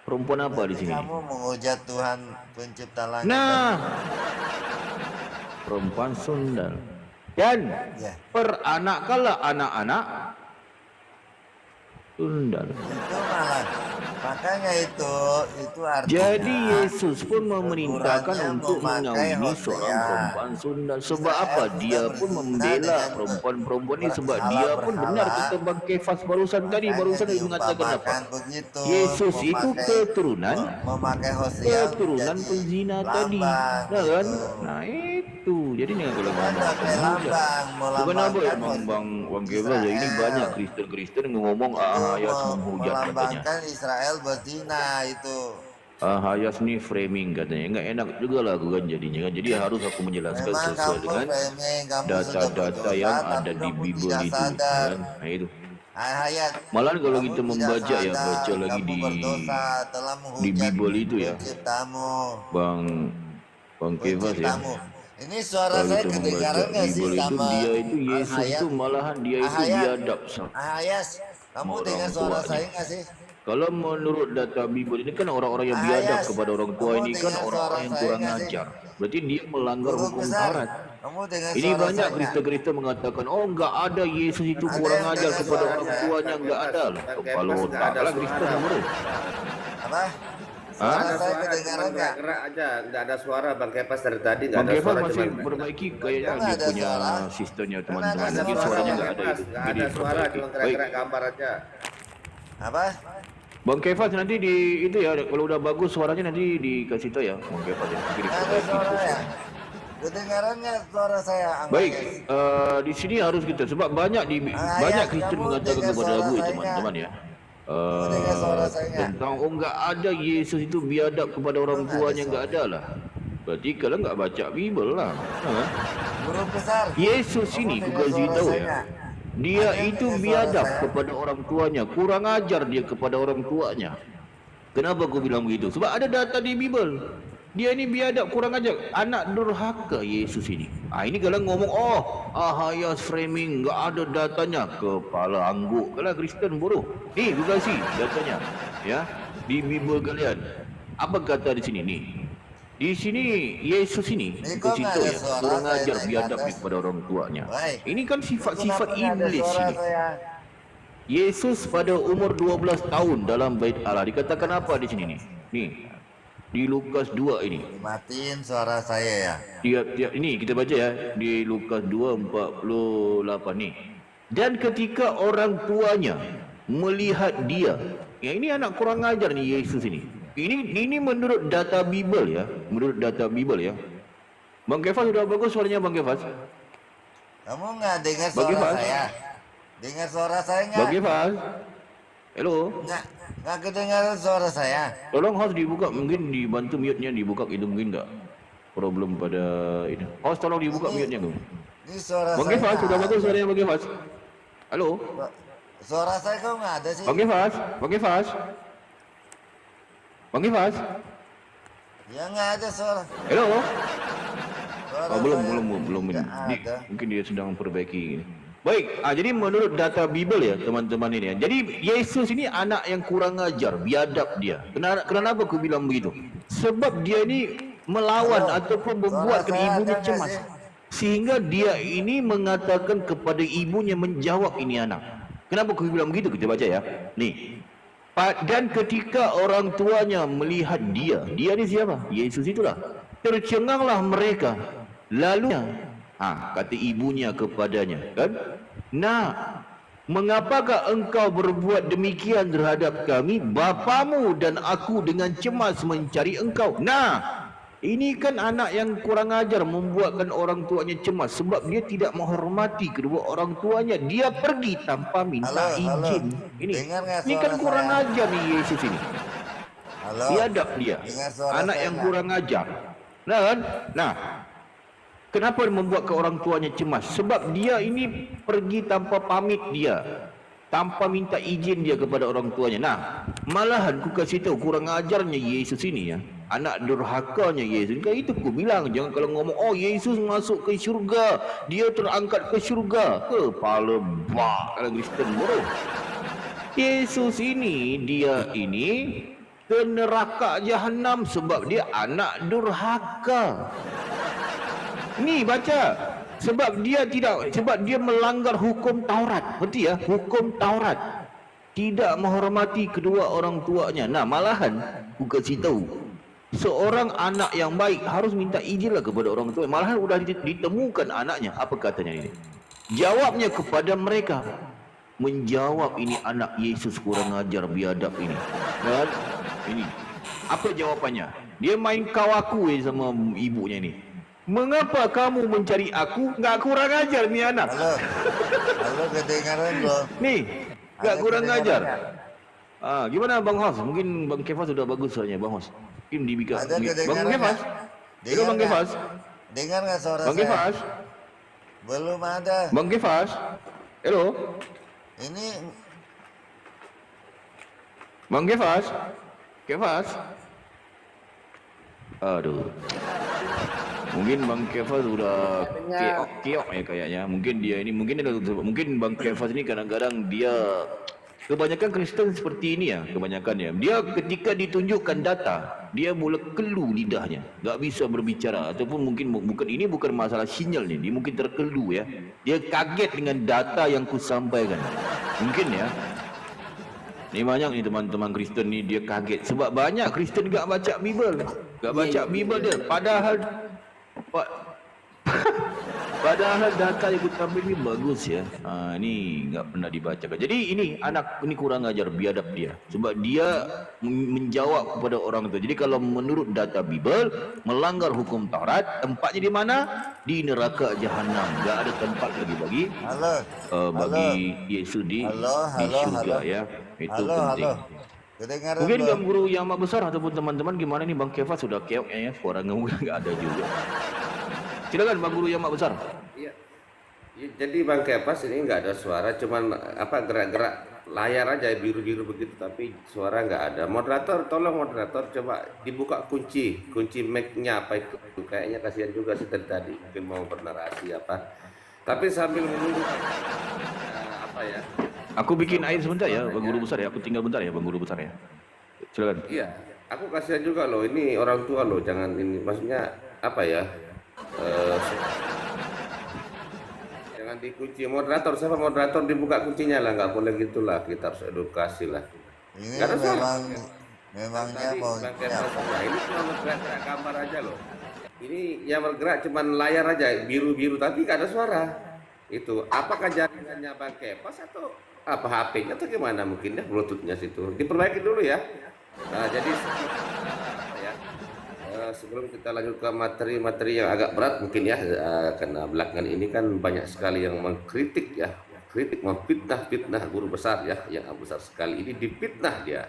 S1: Perempuan apa di sini?
S9: Kamu menghujat Tuhan pencipta langit.
S1: Nah, perempuan sundal. Dan
S9: Ya.
S1: peranakkanlah anak-anak sundal.
S9: Itu malah makanya itu artinya
S1: Jadi Yesus pun memerintahkan
S9: tegurannya
S1: untuk
S9: memakai
S1: mengawini
S9: Hosea.
S1: seorang perempuan sundal. Sebab
S9: Israel
S1: apa?
S9: sudah
S1: Dia pun
S9: berzina
S1: membela
S9: dengan
S1: perempuan-perempuan ini sebab
S9: berhala-
S1: dia pun benar
S9: berhala.
S1: kata Bang Kefas barusan tadi,
S9: Makanya
S1: barusan dia mengatakan apa?
S9: diumpamakan begitu,
S1: Yesus itu
S9: memakai-
S1: keturunan
S9: memakai Hosea
S1: keturunan
S9: menjadi
S1: penzina tadi.
S9: lambang,
S1: Nah kan?
S9: gitu.
S1: Nah itu. Jadi nih kalau
S9: Bukan
S1: ngomong
S9: pakai lambang,
S1: bukan apa ya
S9: melambangkan
S1: Bang Kefas ya, ini
S9: Israel.
S1: banyak Kristen yang ngomong Hayas menghujat katanya.
S9: melambangkan Israel berzina itu.
S1: Hayas ni framing katanya. Enggak enak juga lah aku kan jadinya kan. Jadi harus aku menjelaskan
S9: Memang
S1: sesuai
S9: kamu
S1: dengan
S9: framing, kamu sudah
S1: data-data
S9: berdosa,
S1: yang
S9: tapi
S1: ada di
S9: kamu
S1: Bible
S9: tidak
S1: itu
S9: sadar.
S1: kan. Nah itu.
S9: Hayat,
S1: Malahan kalau
S9: kamu
S1: kita
S9: tidak
S1: membaca ya,
S9: sadar,
S1: baca lagi
S9: kamu berdosa, telah
S1: di
S9: menghujat
S1: Bible itu ya,
S9: penciptamu.
S1: Bang Kefas ya.
S9: Penciptamu. Ini suara
S1: Kalau
S9: saya
S1: kita membaca
S9: kedengaran nggak sih
S1: Bible itu,
S9: sama
S1: dia itu Yesus
S9: Hayat?
S1: itu malahan dia itu
S9: Hayat.
S1: biadab.
S9: Hayas, kamu
S1: Orang
S9: dengar suara
S1: tuanya.
S9: saya nggak sih?
S1: Kalau menurut data Bible ini kan orang-orang yang
S9: Hayas,
S1: biadab kepada orang tua
S9: kamu
S1: ini kan
S9: dengar
S1: orang-orang
S9: suara
S1: yang
S9: saya
S1: kurang
S9: nggak sih?
S1: ajar. Berarti dia melanggar
S9: Guru
S1: hukum
S9: besar,
S1: Taurat.
S9: kamu dengar
S1: Ini
S9: suara
S1: banyak
S9: saya nggak?
S1: Kristen-Kristen mengatakan, oh enggak ada Yesus itu
S9: Ada
S1: kurang
S9: yang
S1: ajar
S9: dengar
S1: kepada
S9: suaranya.
S1: orang tuanya, enggak ada lah.
S7: Bang
S1: Kepala
S7: Kefas
S1: otak
S7: nggak ada
S1: lah Kristen
S7: suara.
S1: bro.
S9: Apa?
S1: Hah?
S9: Suara
S7: Ada
S9: saya
S7: suara
S9: kedengaran
S7: cuma
S9: nggak?
S7: gerak aja, nggak ada suara Bang Kefas dari tadi nggak
S1: Bang
S7: ada
S1: Kefas
S7: suara
S1: masih
S7: cuma
S1: perbaiki kayaknya
S9: Nggak
S1: dia
S9: ada
S1: punya
S9: suara.
S1: sistemnya
S9: Nggak
S1: teman-teman.
S9: ada
S1: Mungkin
S9: suara.
S1: suaranya
S7: Bang
S1: enggak ada
S7: Kefas,
S1: itu.
S7: nggak
S1: Jadi
S7: ada suara
S1: perbaiki.
S7: cuma
S1: Baik.
S7: gerak-gerak gambar aja.
S9: Apa?
S1: Bang Kefas nanti di itu ya, kalau udah bagus suaranya nanti dikasih tahu ya Bang Kefas ya. Nanti
S9: Nggak ada
S1: diperbaiki
S9: suara
S1: terus.
S9: ya? Kedengaran nggak suara saya?
S1: Baik,
S9: Angganya?
S1: di sini harus kita sebab banyak
S9: Ayat,
S1: banyak Kristen
S9: kamu
S1: mengatakan
S9: dengar
S1: kepada
S9: suara
S1: aku
S9: saya
S1: teman-teman ya.
S9: Kamu dengar suara saya nggak?
S1: Tentang enggak ada Yesus itu biadab kepada orang
S9: Nggak ada
S1: tuanya, enggak
S9: suara.
S1: ada lah. Berarti kalau enggak baca Bible lah.
S9: Guru besar.
S1: Yesus
S9: Kamu
S1: ini
S9: dengar
S1: aku kasih
S9: suara
S1: tahu
S9: saya
S1: ya.
S9: nggak?
S1: Dia
S9: Ada yang
S1: itu
S9: dengar suara
S1: biadab
S9: saya?
S1: kepada orang tuanya, kurang ajar dia kepada orang tuanya. Kenapa aku bilang begitu? Sebab ada data di Bible. Dia ini biadab, kurang ajar, anak durhaka Yesus ini. Ini kalau ngomong Hayas framing, enggak ada datanya, kepala angguk. Kalau Kristen bodoh. Nih, gue kasih datanya. Ya, di Bible kalian. Apa kata di sini nih? Di sini Yesus ini
S9: Ini kok
S1: kasih
S9: nggak
S1: tahu
S9: ada
S1: ya,
S9: suara,
S1: kurang
S9: saya
S1: ajar
S9: naik ke
S1: biadab
S9: atas.
S1: kepada orang tuanya.
S9: Baik.
S1: Ini kan sifat-sifat
S9: Kenapa nggak ada
S1: iblis
S9: suara
S1: ini.
S9: saya?
S1: Yesus pada umur 12 tahun dalam bait Allah. Dikatakan apa di sini nih? Nih. Di Lukas 2 ini.
S9: Dimatiin suara saya ya.
S1: Ini kita baca ya di Lukas 2:48 nih. Dan ketika orang tuanya melihat dia, ya ini anak kurang ajar nih Yesus ini. Ini menurut data Bible ya, menurut data Bible ya. Bang Kefas sudah bagus suaranya Bang Kefas.
S9: Kamu nggak dengar
S1: Bang
S9: suara
S1: Kefas.
S9: saya? Dengar suara saya
S1: Bang
S9: nggak?
S1: Kefas. Hello.
S9: Nggak kedengaran suara saya.
S1: Tolong host dibuka, mungkin dibantu mute-nya dibuka, itu mungkin enggak problem pada ini. Host tolong dibuka mute-nya tuh.
S9: Ini suara
S1: Bang
S9: saya
S1: Kefas,
S9: nggak
S1: sudah bagus
S9: ada.
S1: suaranya Bang Kefas. Halo.
S9: Suara saya kok nggak ada sih?
S1: Bang Kefas, Bang Kefas. Bang Kefas.
S9: Ya nggak ada suara.
S1: Hello.
S9: Suara
S1: Oh, belum
S9: saya
S1: ini.
S9: nggak ada.
S1: Mungkin dia sedang perbaiki ini. Baik, jadi menurut data Bible ya teman-teman ini ya. Jadi Yesus ini anak yang kurang ajar, biadab dia. Kenapa aku bilang begitu? Sebab dia ini melawan ataupun membuatkan
S9: saya
S1: ibunya
S9: ada nggak
S1: cemas.
S9: sih?
S1: Sehingga dia ini mengatakan kepada ibunya menjawab ini anak. Kenapa aku bilang begitu? Kita baca ya. Nih. Dan ketika orang tuanya melihat dia ni siapa? Yesus itulah. Tercenganglah mereka. Lalu kata ibunya kepadanya, kan? Nah, mengapakah engkau berbuat demikian terhadap kami? Bapamu dan aku dengan cemas mencari engkau. Nah, ini kan anak yang kurang ajar, membuatkan orang tuanya cemas sebab dia tidak menghormati kedua orang tuanya. Dia pergi tanpa minta izin. Ini kan
S9: suara
S1: kurang
S9: saya?
S1: ajar nih Yesus ini.
S9: Halo.
S1: Biadab dia.
S9: Dengar suara
S1: Anak
S9: saya
S1: yang
S9: nggak?
S1: kurang ajar. Nah kan? Nah, kenapa membuat ke orang tuanya cemas? Sebab dia ini pergi tanpa pamit dia. Tanpa minta izin dia kepada orang tuanya. Nah, malahan ku kasih tahu kurang ajarnya Yesus ini ya. Anak durhakanya Yesus. Kan itu ku bilang, jangan kalau ngomong oh Yesus masuk ke syurga, dia terangkat ke syurga. Kepala bak kalau Kristen bro. Yesus ini dia ini ke neraka jahanam sebab dia anak durhaka. Ni baca. Sebab dia melanggar hukum Taurat. Berarti ya, hukum Taurat. Tidak menghormati kedua orang tuanya. Nah, malahan aku kasih tahu. Seorang anak yang baik harus minta izinlah kepada orang tua. Malahan sudah ditemukan anaknya. Apa katanya ini? Jawabnya kepada mereka. Menjawab ini anak Yesus kurang ajar biadab ini. Dan ini. Apa jawapannya? Dia main kau aku sama ibunya ini. Mengapa kamu mencari aku? Enggak kurang ajar ni anak.
S9: Halo kedengaran belum?
S1: Nih, enggak
S9: Ada
S1: kurang
S9: kedengaran
S1: ajar.
S9: nggak?
S1: Gimana Bang Hos? Mungkin Bang Kefas sudah bagus soalnya Bang Hos. Mungkin dibika.
S9: Ada
S1: Bang
S9: kedengaran
S1: Kefas.
S9: nggak?
S1: Halo
S9: Dengar
S1: Bang
S9: nggak?
S1: Kefas.
S9: Dengar nggak suara
S1: Bang
S9: saya?
S1: Kefas.
S9: Belum ada.
S1: Bang Kefas. Hello.
S9: Ini
S1: Bang Kefas. Kefas. Aduh. Mungkin Bang Kefas sudah keok ya kayaknya. Mungkin Bang Kefas ini kadang-kadang dia kebanyakan Kristen seperti ini ya, kebanyakan ya. Dia ketika ditunjukkan data, dia mula kelu lidahnya, enggak bisa berbicara ataupun mungkin bukan masalah sinyal ni, dia mungkin terkelu ya. Dia kaget dengan data yang ku sampaikan. Mungkin ya. Ni banyak ni teman-teman Kristen ni dia kaget sebab banyak Kristen enggak baca Bible. Enggak baca Bible dia. Padahal data yang kita ambil ni bagus ya. Ni enggak pernah dibacakan. Jadi ini anak ini kurang ajar biadab dia. Sebab dia menjawab kepada orang tua. Jadi kalau menurut data Bible melanggar hukum Taurat, tempatnya di mana? Di neraka jahanam. Enggak ada tempat lagi bagi Yesus di syurga ya. Itu penting.
S9: kedengaran
S1: Mungkin
S9: belum?
S1: Bang Guru yang amat besar ataupun teman-teman gimana nih Bang Kefas sudah keok ya, suara mungkin enggak ada juga. Silakan Bang Guru yang amat besar.
S7: Iya. Jadi Bang Kepas ini nggak ada suara, cuman gerak-gerak layar aja biru-biru begitu, tapi suara nggak ada. Moderator, tolong moderator coba dibuka kunci mic-nya apa itu. Kayaknya kasihan juga sih tadi, mungkin mau bernarasi apa. Tapi sambil menunggu apa ya?
S1: Aku bikin air sebentar ya Bang Guru besar ya. Aku tinggal bentar ya Bang Guru besar ya. Silakan.
S7: Iya, aku kasihan juga loh. Ini orang tua loh, jangan ini. Maksudnya apa ya? Jangan dikunci. Moderator, siapa moderator dibuka kuncinya lah. Nggak boleh gitulah. Kita harus edukasi lah.
S9: Ini
S7: Nggak ada suara.
S9: memangnya
S7: Tadi
S9: mau
S7: Bang Kepas, nah, ini cuma bergerak gambar aja loh. Ini yang bergerak cuma layar aja biru-biru tapi nggak ada suara. Itu apakah jaringannya Bang Kepas atau apa HP-nya atau gimana mungkin ya Bluetooth-nya situ diperbaiki dulu ya. Nah jadi apa ya sebelum kita lanjut ke materi-materi yang agak berat mungkin ya, karena belakangan ini kan banyak sekali yang mengkritik ya, kritik memfitnah guru besar ya, yang besar sekali ini difitnah dia,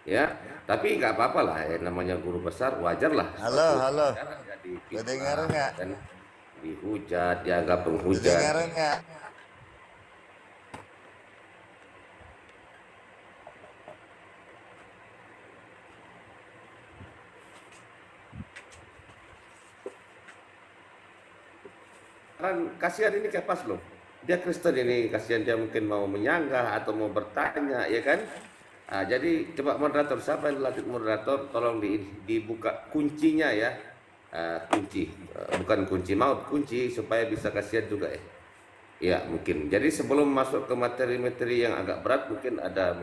S7: ya. Tapi nggak apa-apa lah, namanya guru besar wajar lah.
S9: Halo, halo.
S7: Ya, difitnah,
S9: Kedengar nggak?
S7: kan, dihujat, dianggap
S9: Kedengar
S7: penghujat.
S9: nggak?
S7: Kan kasihan ini Kepas loh, dia Kristen ini, kasihan dia mungkin mau menyanggah atau mau bertanya ya kan. Jadi coba moderator, siapa yang latih moderator, tolong dibuka kuncinya ya. Kunci, bukan kunci maut, kunci supaya bisa kasihan juga ya. Ya mungkin. Jadi sebelum masuk ke materi-materi yang agak berat, mungkin ada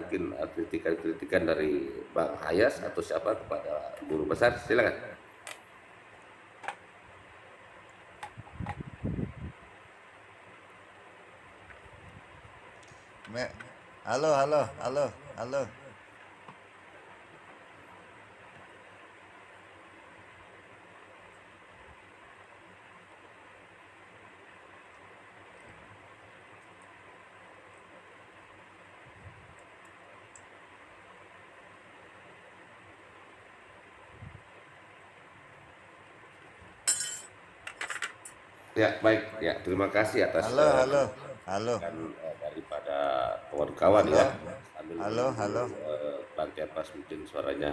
S7: kritikan-kritikan dari Bang Hayas atau siapa kepada guru besar, silakan.
S9: Halo, halo, halo, halo.
S7: Ya baik, ya terima kasih atas
S9: Halo, halo, halo.
S7: daripada kawan-kawan ya. Sambil
S9: Halo,
S7: menunggu,
S9: halo.
S7: Bang Kepas mungkin suaranya,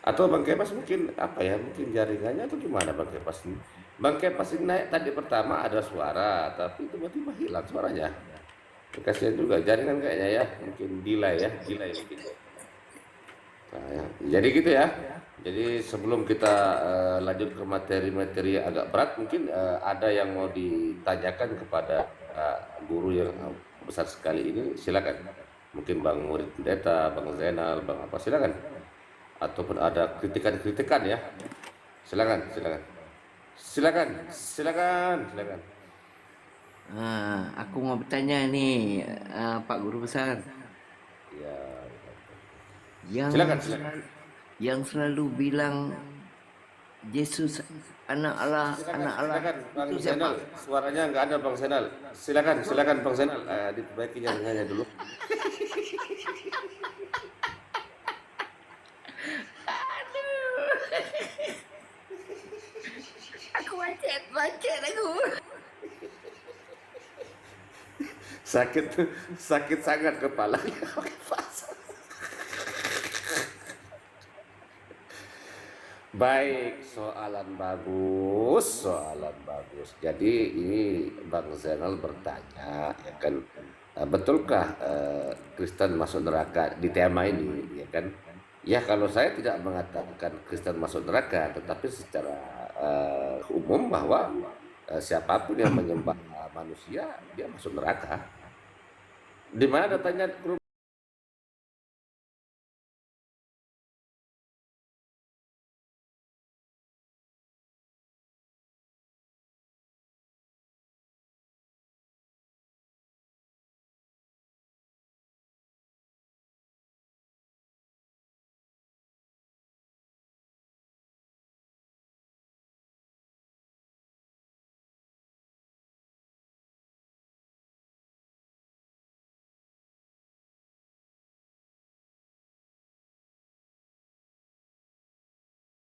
S7: atau Bang Kepas mungkin apa ya, mungkin jaringannya atau gimana Bang Kepas ini. Bang Kepas ini naik tadi pertama ada suara, tapi tiba-tiba hilang suaranya. Kasihan juga jaringan kayaknya ya, mungkin delay mungkin. Nah, ya. Jadi gitu ya. Jadi sebelum kita lanjut ke materi-materi yang agak berat, mungkin ada yang mau ditanyakan kepada guru yang besar sekali ini, silakan. Mungkin Bang Murid Pendeta, Bang Zainal, Bang apa, silakan. Ataupun ada kritikan-kritikan ya. Silakan.
S6: Aku mau bertanya nih, Pak Guru Besar.
S7: Ya.
S6: Yang
S7: Silakan.
S6: yang selalu bilang Yesus anak Allah,
S7: Silakan Bang
S6: itu
S7: Zainal.
S6: siapa?
S7: Suaranya nggak ada Bang Zainal. Silakan Bang Zainal. Diperbaiki jaringannya dulu.
S6: Aku macet aku.
S7: Sakit sangat kepalanya. Baik, soalan bagus. Jadi ini Bang Zainal bertanya, ya kan, betulkah Kristen masuk neraka di tema ini, ya kan? Ya kalau saya tidak mengatakan Kristen masuk neraka, tetapi secara umum bahwa siapapun yang menyembah manusia dia masuk neraka. Di mana datanya